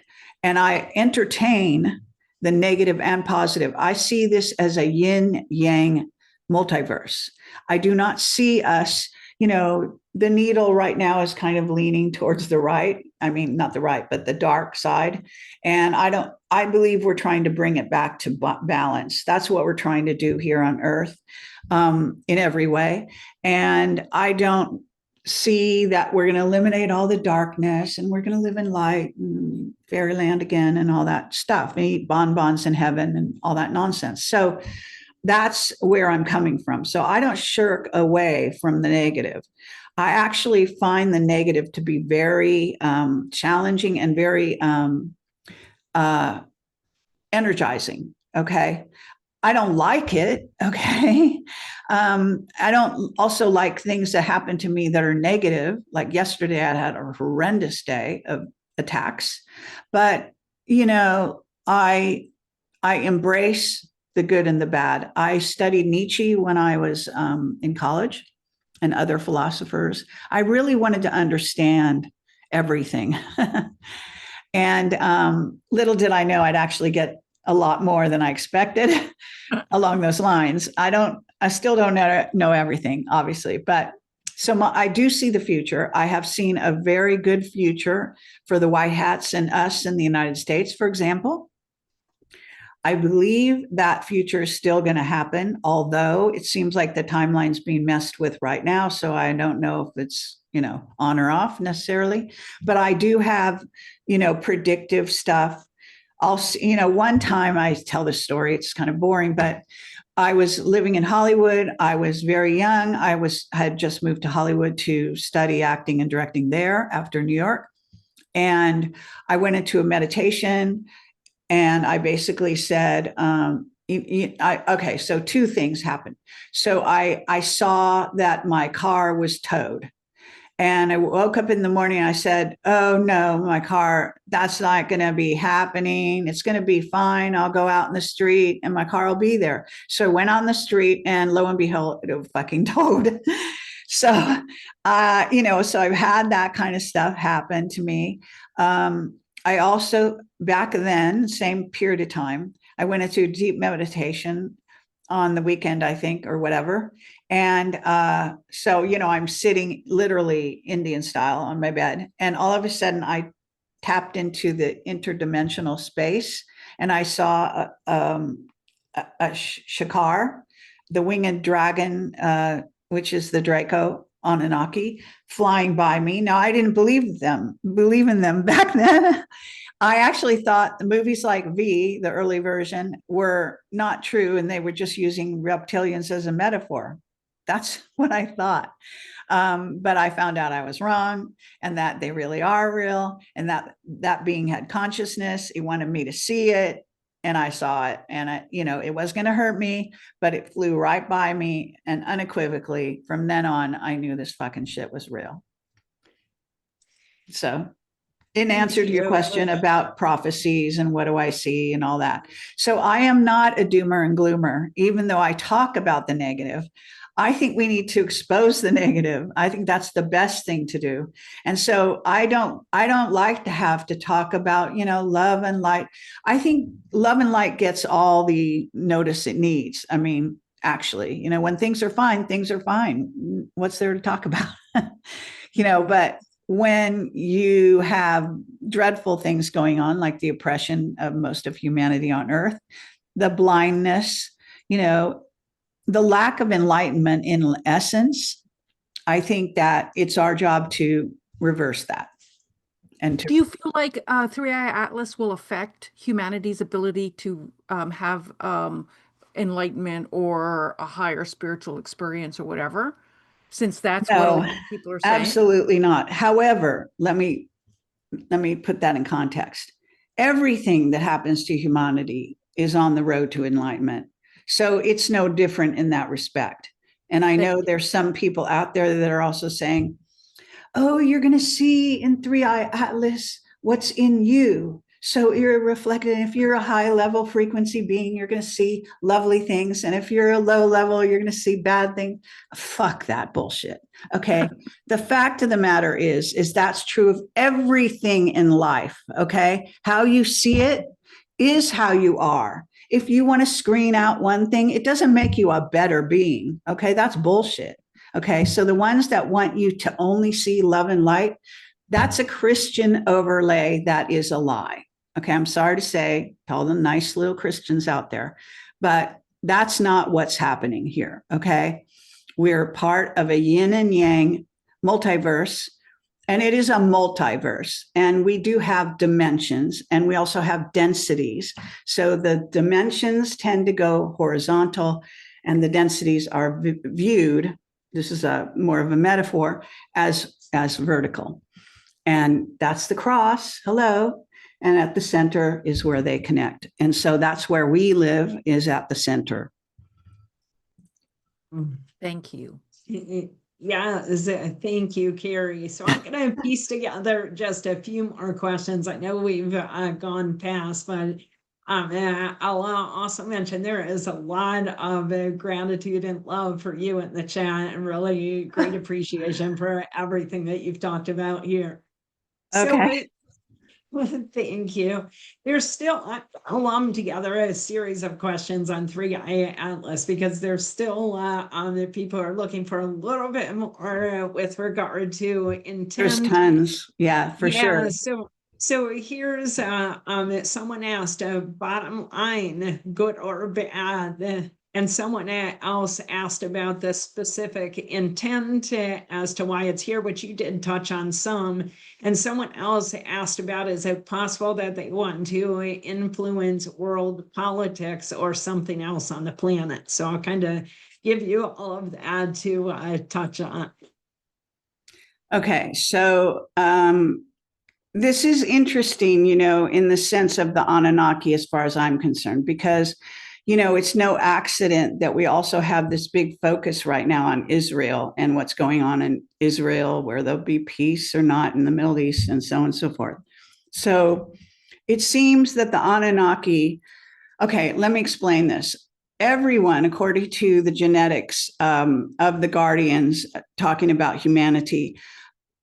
And I entertain the negative and positive. I see this as a yin yang multiverse. I do not see us, the needle right now is kind of leaning towards the right. I mean, not the right, but the dark side. And I believe we're trying to bring it back to balance. That's what we're trying to do here on Earth, in every way. And I don't see that we're going to eliminate all the darkness and we're going to live in light and fairyland again and all that stuff, and eat bonbons in heaven and all that nonsense. So that's where I'm coming from. So I don't shirk away from the negative. I actually find the negative to be very challenging and very energizing. Okay. I don't like it. Okay. I don't also like things that happen to me that are negative. Like yesterday, I had a horrendous day of attacks, but I embrace the good and the bad. I studied Nietzsche when I was in college, and other philosophers. I really wanted to understand everything. And little did I know I'd actually get a lot more than I expected along those lines. I still don't know everything, obviously, but I do see the future. I have seen a very good future for the white hats and us in the United States, for example. I believe that future is still going to happen, although it seems like the timeline's being messed with right now. So I don't know if it's, on or off necessarily, but I do have, predictive stuff. One time I tell this story, it's kind of boring, but I was living in Hollywood. I was very young. Had just moved to Hollywood to study acting and directing there after New York. And I went into a meditation, and I basically said, okay, so two things happened. So I saw that my car was towed. And I woke up in the morning and I said, oh no, my car, that's not going to be happening. It's going to be fine. I'll go out in the street and my car will be there. So I went on the street, and lo and behold, it was fucking towed. So, so I've had that kind of stuff happen to me. I also, back then, same period of time, I went into deep meditation on the weekend, I think, or whatever. And so, I'm sitting literally Indian style on my bed. And all of a sudden I tapped into the interdimensional space, and I saw a shakar, the winged dragon, which is the Draco Anunnaki flying by me. Now, I didn't believe in them back then. I actually thought the movies like V, the early version, were not true, and they were just using reptilians as a metaphor. That's what I thought. But I found out I was wrong, and that they really are real, and that being had consciousness. It wanted me to see it, and I saw it, and it was going to hurt me, but it flew right by me, and unequivocally, from then on, I knew this fucking shit was real. So, in answer to your question about prophecies and what do I see and all that. So I am not a doomer and gloomer, even though I talk about the negative. I think we need to expose the negative. I think that's the best thing to do. And so I don't like to have to talk about, love and light. I think love and light gets all the notice it needs. I mean, actually, when things are fine, things are fine. What's there to talk about? But when you have dreadful things going on, like the oppression of most of humanity on earth, the blindness, the lack of enlightenment in essence, I think that it's our job to reverse that. And do you feel like 3IAtlas will affect humanity's ability to have enlightenment or a higher spiritual experience or whatever? Since that's what a lot of people are saying. Absolutely not. However, let me put that in context. Everything that happens to humanity is on the road to enlightenment. So it's no different in that respect. And I know there's some people out there that are also saying, oh, you're going to see in 3IAtlas what's in you. So you're reflected. If you're a high level frequency being, you're going to see lovely things. And if you're a low level, you're going to see bad things. Fuck that bullshit. Okay. The fact of the matter is that's true of everything in life. Okay. How you see it is how you are. If you want to screen out one thing, it doesn't make you a better being. Okay. That's bullshit. Okay. So the ones that want you to only see love and light, that's a Christian overlay. That is a lie. Okay. I'm sorry to say to all the nice little Christians out there, but that's not what's happening here. Okay. We're part of a yin and yang multiverse, and it is a multiverse, and we do have dimensions, and we also have densities. So the dimensions tend to go horizontal, and the densities are viewed, this is more of a metaphor, as vertical. And that's the cross. Hello. And at the center is where they connect. And so that's where we live, is at the center. Thank you. Yeah, thank you, Kerry. So I'm going to piece together just a few more questions. I know we've gone past, but I'll also mention there is a lot of gratitude and love for you in the chat, and really great appreciation for everything that you've talked about here. Okay. Well, thank you. There's still, I'll lump together a series of questions on 3IAtlas, because there's still the people are looking for a little bit more with regard to intent. There's tons. Yeah, for sure. So here's someone asked bottom line, good or bad, and someone else asked about the specific intent as to why it's here, which you did touch on some. And someone else asked about, is it possible that they want to influence world politics or something else on the planet? So I'll kind of give you all of that to touch on. Okay, so this is interesting, in the sense of the Anunnaki, as far as I'm concerned, because it's no accident that we also have this big focus right now on Israel and what's going on in Israel, where there'll be peace or not in the Middle East, and so on and so forth. So it seems that the Anunnaki, okay, let me explain this. Everyone, according to the genetics of the guardians talking about humanity,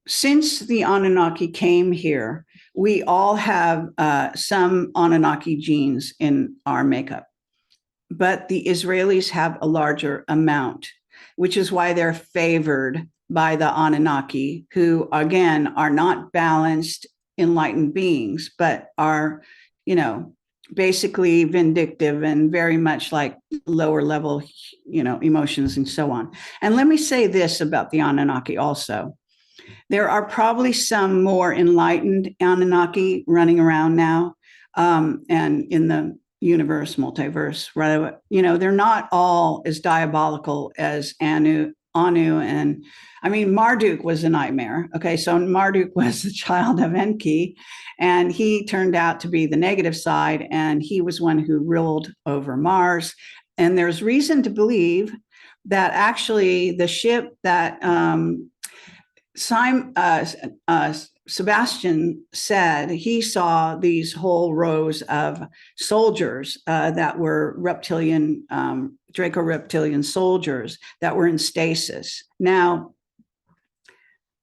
since the Anunnaki came here, we all have some Anunnaki genes in our makeup. But the Israelis have a larger amount, which is why they're favored by the Anunnaki, who, again, are not balanced, enlightened beings, but are, basically vindictive and very much like lower level, emotions and so on. And let me say this about the Anunnaki also. There are probably some more enlightened Anunnaki running around now, and in the universe, multiverse, right? They're not all as diabolical as Anu, and I mean, Marduk was a nightmare. Okay, so Marduk was the child of Enki, and he turned out to be the negative side, and he was one who ruled over Mars. And there's reason to believe that actually the ship that Sebastian said he saw these whole rows of soldiers that were reptilian, Draco-reptilian soldiers that were in stasis. Now,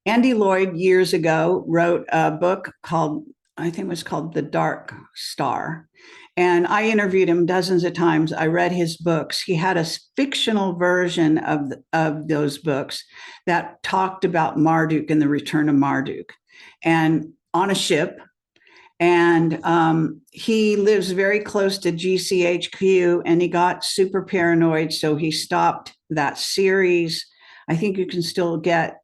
Andy Lloyd years ago wrote a book called, I think it was called The Dark Star. And I interviewed him dozens of times. I read his books. He had a fictional version of those books that talked about Marduk and the return of Marduk, and on a ship. And he lives very close to GCHQ, and he got super paranoid. So he stopped that series. I think you can still get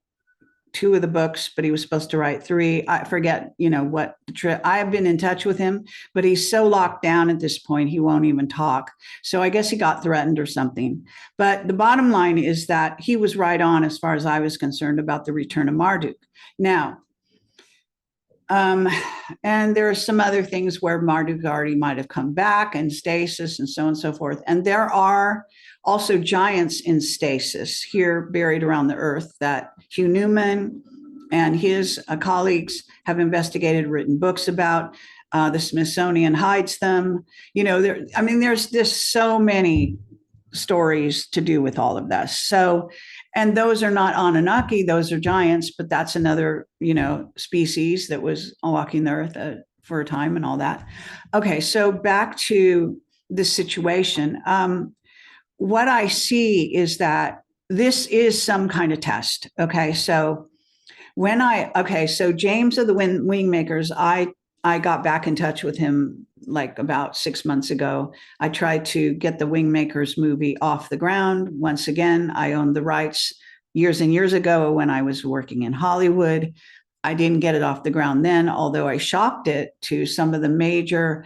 2 of the books, but he was supposed to write 3. I forget, what the trip. I have been in touch with him, but he's so locked down at this point, he won't even talk. So I guess he got threatened or something. But the bottom line is that he was right on as far as I was concerned about the return of Marduk. Now, and there are some other things where Marduk already might have come back and stasis and so on and so forth. And there are also giants in stasis here buried around the earth that Hugh Newman and his colleagues have investigated, written books about. The Smithsonian hides them. There's just so many stories to do with all of this. So, and those are not Anunnaki, those are giants, but that's another, species that was walking the earth for a time and all that. Okay, so back to the situation. What I see is that this is some kind of test. Okay, so so James of the Wingmakers, I got back in touch with him like about 6 months ago. I tried to get the Wingmakers movie off the ground. Once again, I owned the rights years and years ago when I was working in Hollywood. I didn't get it off the ground then, although I shopped it to some of the major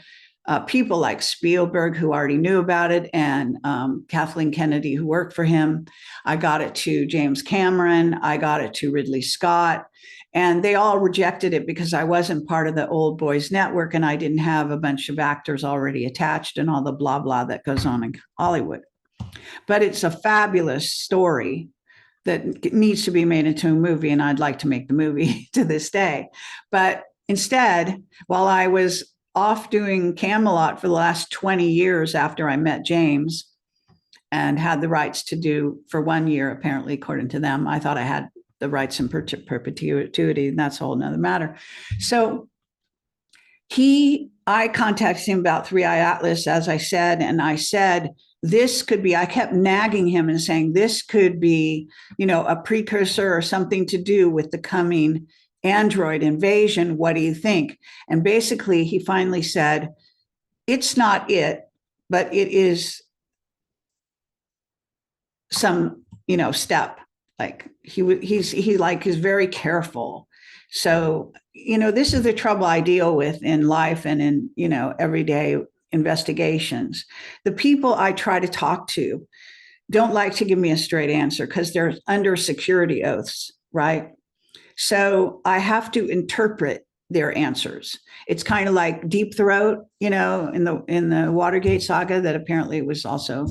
people like Spielberg, who already knew about it, and Kathleen Kennedy, who worked for him. I got it to James Cameron. I got it to Ridley Scott. And they all rejected it because I wasn't part of the old boys network and I didn't have a bunch of actors already attached and all the blah, blah that goes on in Hollywood. But it's a fabulous story that needs to be made into a movie. And I'd like to make the movie to this day. But instead, while I was off doing Camelot for the last 20 years after I met James and had the rights to do for 1 year, apparently, according to them, I thought I had the rights in perpetuity, and that's a whole nother matter. So I contacted him about 3IAtlas, as I said, and I said, this could be, I kept nagging him and saying, this could be, a precursor or something to do with the coming android invasion. What do you think? And basically, he finally said, it's not it, but it is some, step. Like he's very careful. So, this is the trouble I deal with in life and in, everyday investigations. The people I try to talk to don't like to give me a straight answer because they're under security oaths, right? So I have to interpret their answers. It's kind of like Deep Throat, in the Watergate saga that apparently was also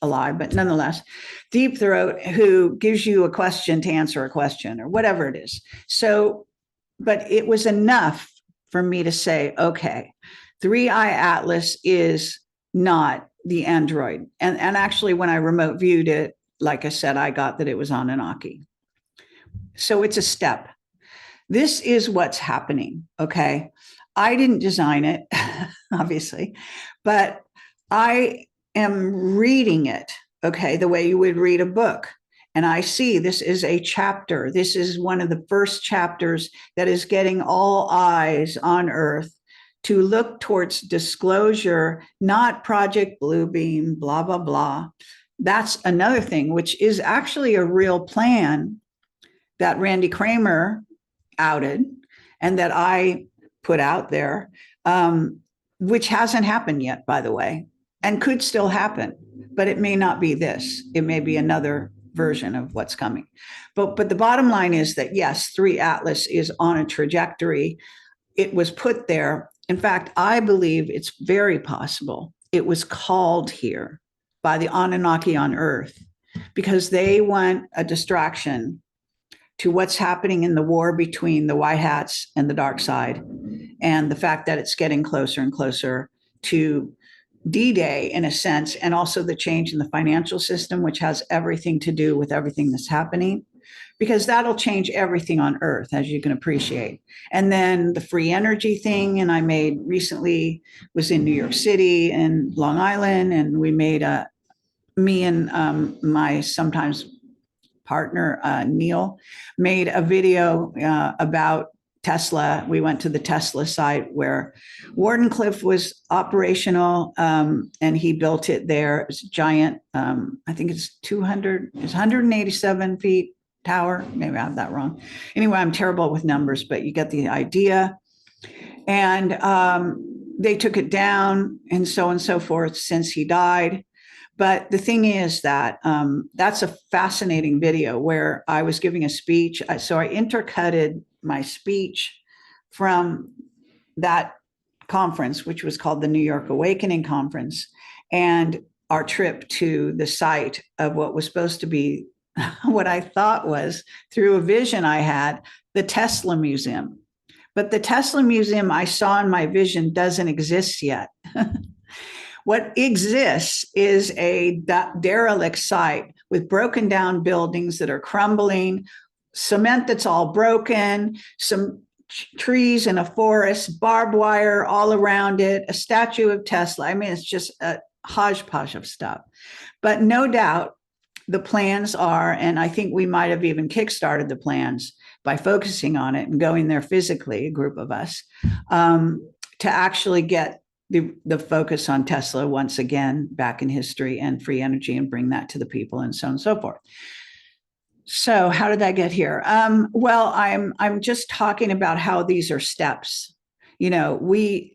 a lie, but nonetheless, Deep Throat, who gives you a question to answer a question or whatever it is. So, but it was enough for me to say, okay, 3IAtlas is not the android. And actually, when I remote viewed it, like I said, I got that it was Anunnaki. So it's a step. This is what's happening, okay? I didn't design it, obviously, but I am reading it, okay, the way you would read a book. And I see this is a chapter. This is one of the first chapters that is getting all eyes on Earth to look towards disclosure, not Project Bluebeam, blah, blah, blah. That's another thing, which is actually a real plan that Randy Kramer outed and that I put out there, which hasn't happened yet, by the way, and could still happen, but it may not be this. It may be another version of what's coming. But the bottom line is that, yes, 3IAtlas is on a trajectory. It was put there. In fact, I believe it's very possible it was called here by the Anunnaki on Earth because they want a distraction to what's happening in the war between the white hats and the dark side, and the fact that it's getting closer and closer to D-Day in a sense, and also the change in the financial system, which has everything to do with everything that's happening, because that'll change everything on Earth, as you can appreciate. And then the free energy thing, and I made recently, was in New York City and Long Island, and we made me and my sometimes partner, Neil, made a video about Tesla. We went to the Tesla site where Wardenclyffe was operational, and he built it there. It's a giant, I think it's 187 feet tower. Maybe I have that wrong. Anyway, I'm terrible with numbers, but you get the idea. And they took it down and so forth since he died. But the thing is that that's a fascinating video where I was giving a speech. So I intercutted my speech from that conference, which was called the New York Awakening Conference, and our trip to the site of what was supposed to be what I thought was, through a vision I had, the Tesla Museum. But the Tesla Museum I saw in my vision doesn't exist yet. What exists is a derelict site with broken down buildings that are crumbling, cement that's all broken, some trees in a forest, barbed wire all around it, a statue of Tesla. I mean, it's just a hodgepodge of stuff. But no doubt the plans are, and I think we might have even kickstarted the plans by focusing on it and going there physically, a group of us, to actually get the focus on Tesla once again back in history and free energy and bring that to the people and so on and so forth. So how did I get here? Well, I'm just talking about how these are steps. You know,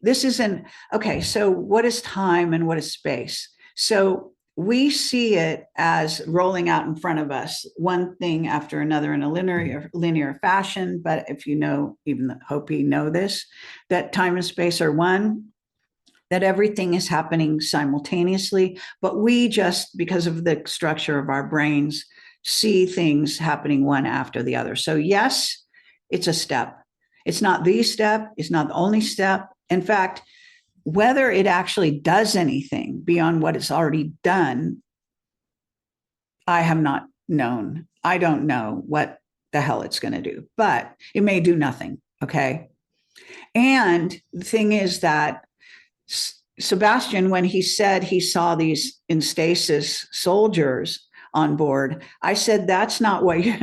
this isn't, okay, so what is time and what is space? So we see it as rolling out in front of us, one thing after another in a linear fashion. But if you know, even Hopi know this, that time and space are one, that everything is happening simultaneously. But we just, because of the structure of our brains, see things happening one after the other. So yes, it's a step. It's not the step. It's not the only step. In fact, whether it actually does anything beyond what it's already done, I have not known. I don't know what the hell it's going to do, but it may do nothing. Okay. And the thing is that Sebastian, when he said he saw these in stasis soldiers on board, I said, that's not what you,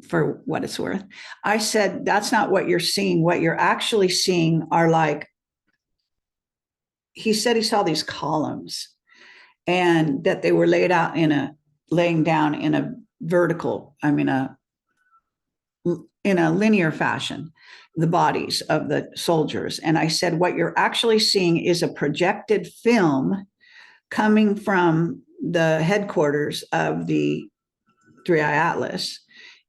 for what it's worth, I said, that's not what you're seeing. What you're actually seeing are like, he said he saw these columns and that they were laying down in a vertical, in a linear fashion, the bodies of the soldiers. And I said, what you're actually seeing is a projected film coming from the headquarters of the 3IAtlas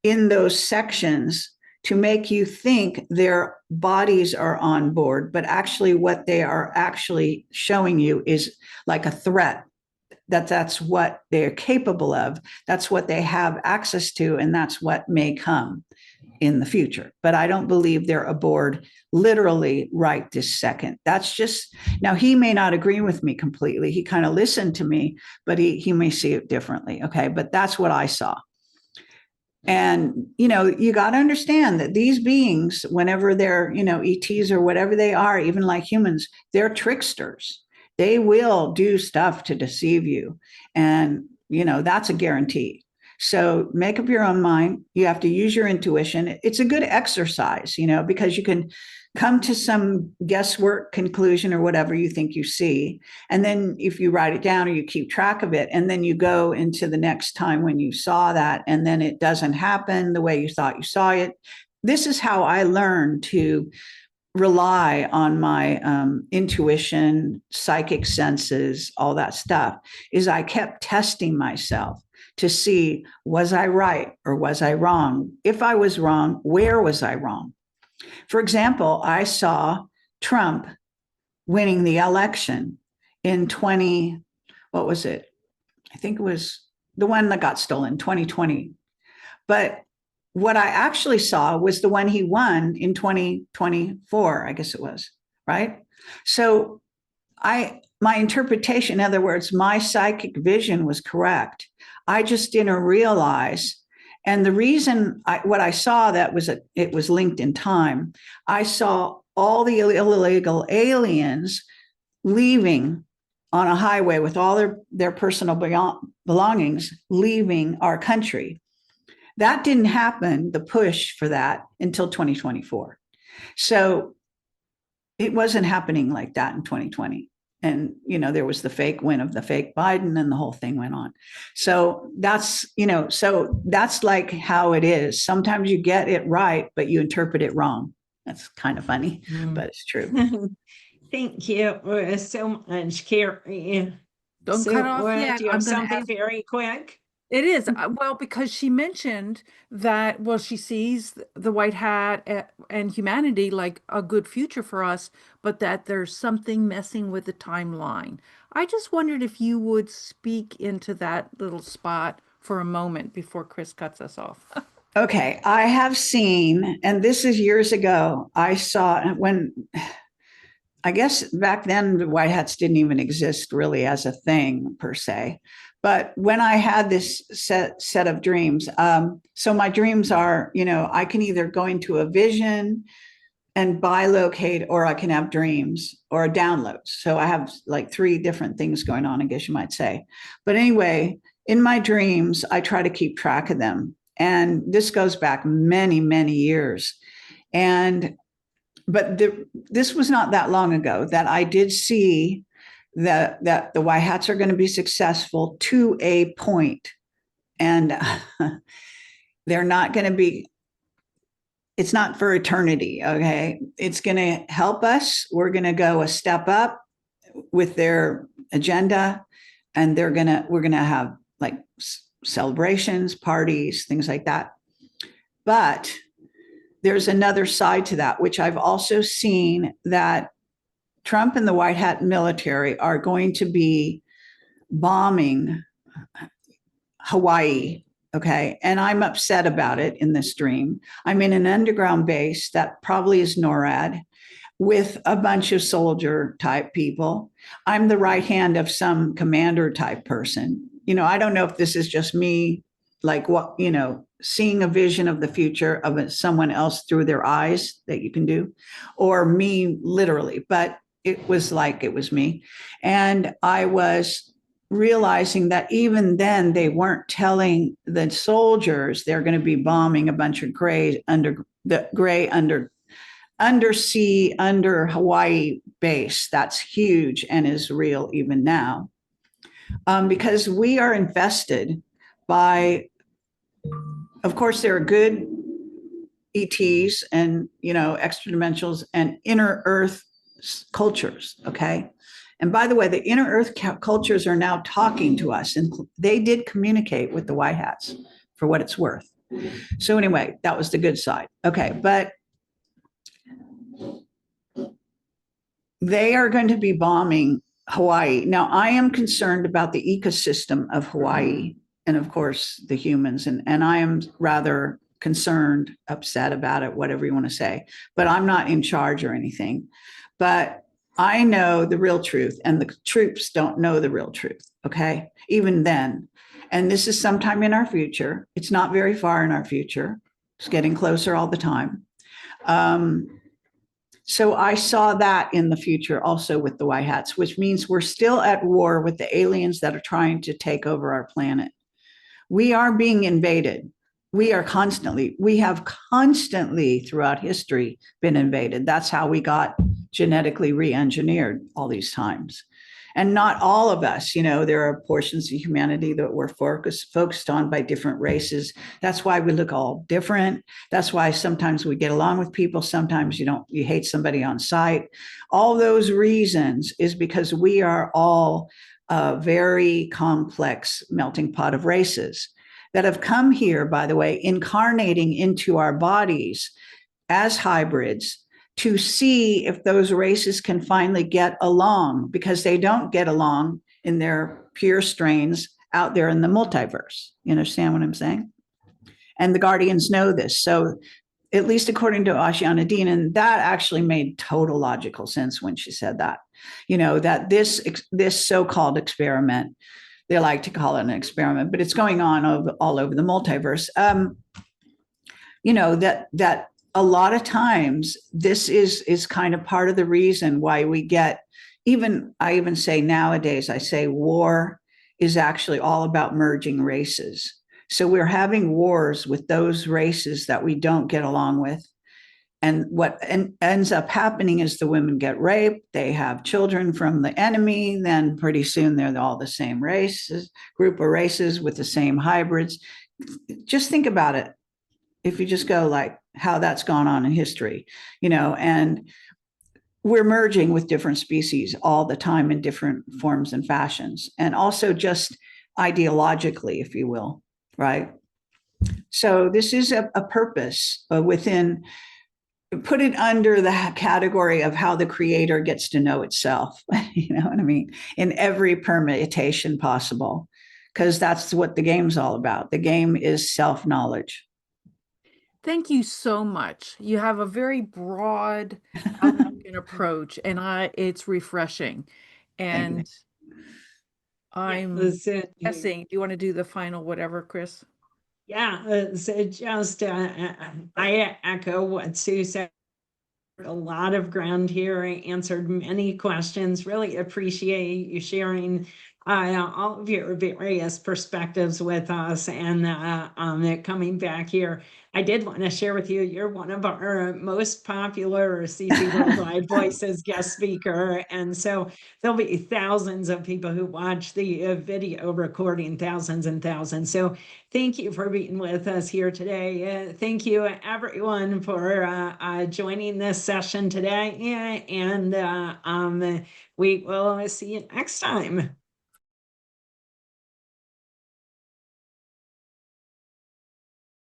in those sections to make you think their bodies are on board, but actually what they are actually showing you is like a threat, that's what they're capable of, that's what they have access to, and that's what may come in the future. But I don't believe they're aboard literally right this second. That's just, now he may not agree with me completely. He kind of listened to me, but he may see it differently. Okay. But that's what I saw. And, you got to understand that these beings, whenever they're, ETs or whatever they are, even like humans, they're tricksters. They will do stuff to deceive you. And, that's a guarantee. So make up your own mind. You have to use your intuition. It's a good exercise, because you can come to some guesswork conclusion or whatever you think you see. And then if you write it down or you keep track of it, and then you go into the next time when you saw that, and then it doesn't happen the way you thought you saw it. This is how I learned to rely on my intuition, psychic senses, all that stuff, is I kept testing myself to see, was I right or was I wrong? If I was wrong, where was I wrong? For example, I saw Trump winning the election in what was it? I think it was the one that got stolen, 2020. But what I actually saw was the one he won in 2024, I guess it was, right? So my interpretation, in other words, my psychic vision was correct. I just didn't realize. And the reason what I saw it was linked in time. I saw all the illegal aliens leaving on a highway with all their personal belongings, leaving our country. That didn't happen, the push for that, until 2024. So it wasn't happening like that in 2020. And, there was the fake win of the fake Biden and the whole thing went on. So that's like how it is. Sometimes you get it right, but you interpret it wrong. That's kind of funny, but it's true. Thank you so much, Kerry. Don't cut off yet. Do you have something very quick? It is. Well, because she mentioned that, she sees the white hat and humanity like a good future for us, but that there's something messing with the timeline. I just wondered if you would speak into that little spot for a moment before Chris cuts us off. Okay. I have seen, and this is years ago, I saw I guess back then the white hats didn't even exist really as a thing per se. But when I had this set of dreams, so my dreams are, I can either go into a vision and bilocate, or I can have dreams or downloads. So I have like 3 different things going on, I guess you might say. But anyway, in my dreams, I try to keep track of them. And this goes back many, many years. But this was not that long ago that I did see that the white hats are going to be successful to a point, and they're not going to be. It's not for eternity. Okay, it's going to help us. We're going to go a step up with their agenda, and we're going to have like celebrations, parties, things like that. But there's another side to that, which I've also seen, that Trump and the white hat military are going to be bombing Hawaii. Okay. And I'm upset about it in this dream. I'm in an underground base that probably is NORAD with a bunch of soldier type people. I'm the right hand of some commander type person. I don't know if this is just me, like what, seeing a vision of the future of someone else through their eyes that you can do, or me literally, but it was like it was me. And I was realizing that even then they weren't telling the soldiers they're going to be bombing a bunch of undersea under Hawaii base. That's huge and is real even now, because we are infested by, of course, there are good ETs and, extra dimensionals and inner earth cultures. Okay. And by the way, the inner earth cultures are now talking to us, and they did communicate with the white hats for what it's worth. So anyway, that was the good side. Okay. But they are going to be bombing Hawaii. Now, I am concerned about the ecosystem of Hawaii and, of course, the humans. And I am rather concerned, upset about it, whatever you want to say. But I'm not in charge or anything. But I know the real truth, and the troops don't know the real truth. Okay. Even then. And this is sometime in our future. It's not very far in our future. It's getting closer all the time. So I saw that in the future also with the white hats, which means we're still at war with the aliens that are trying to take over our planet. We are being invaded. We have constantly throughout history been invaded. That's how we got genetically re-engineered all these times. And not all of us, there are portions of humanity that we're focused on by different races. That's why we look all different. That's why sometimes we get along with people. Sometimes you hate somebody on sight. All those reasons is because we are all a very complex melting pot of races that have come here, by the way, incarnating into our bodies as hybrids to see if those races can finally get along, because they don't get along in their pure strains out there in the multiverse. You understand what I'm saying? And the Guardians know this. So at least according to Ashiana Dean, and that actually made total logical sense when she said that, that this so-called experiment, they like to call it an experiment, but it's going on all over the multiverse. That a lot of times this is kind of part of the reason why we get, I even say nowadays, I say war is actually all about merging races. So we're having wars with those races that we don't get along with. And what ends up happening is the women get raped, they have children from the enemy, then pretty soon they're all the same group of races with the same hybrids. Just think about it. If you just go like how that's gone on in history, and we're merging with different species all the time in different forms and fashions, and also just ideologically, if you will, right? So this is a purpose within, put it under the category of how the creator gets to know itself, you know what I mean? In every permutation possible, because that's what the game's all about. The game is self-knowledge. Thank you so much. You have a very broad outlook and approach, and it's refreshing. And I'm guessing, do you want to do the final whatever, Chris? Yeah, so just I echo what Sue said. A lot of ground here. I answered many questions. Really appreciate you sharing all of your various perspectives with us, and coming back here. I did want to share with you, you're one of our most popular CC Worldwide Voices guest speaker. And so there'll be thousands of people who watch the video recording, thousands and thousands. So thank you for being with us here today. Thank you everyone for joining this session today. And we will see you next time.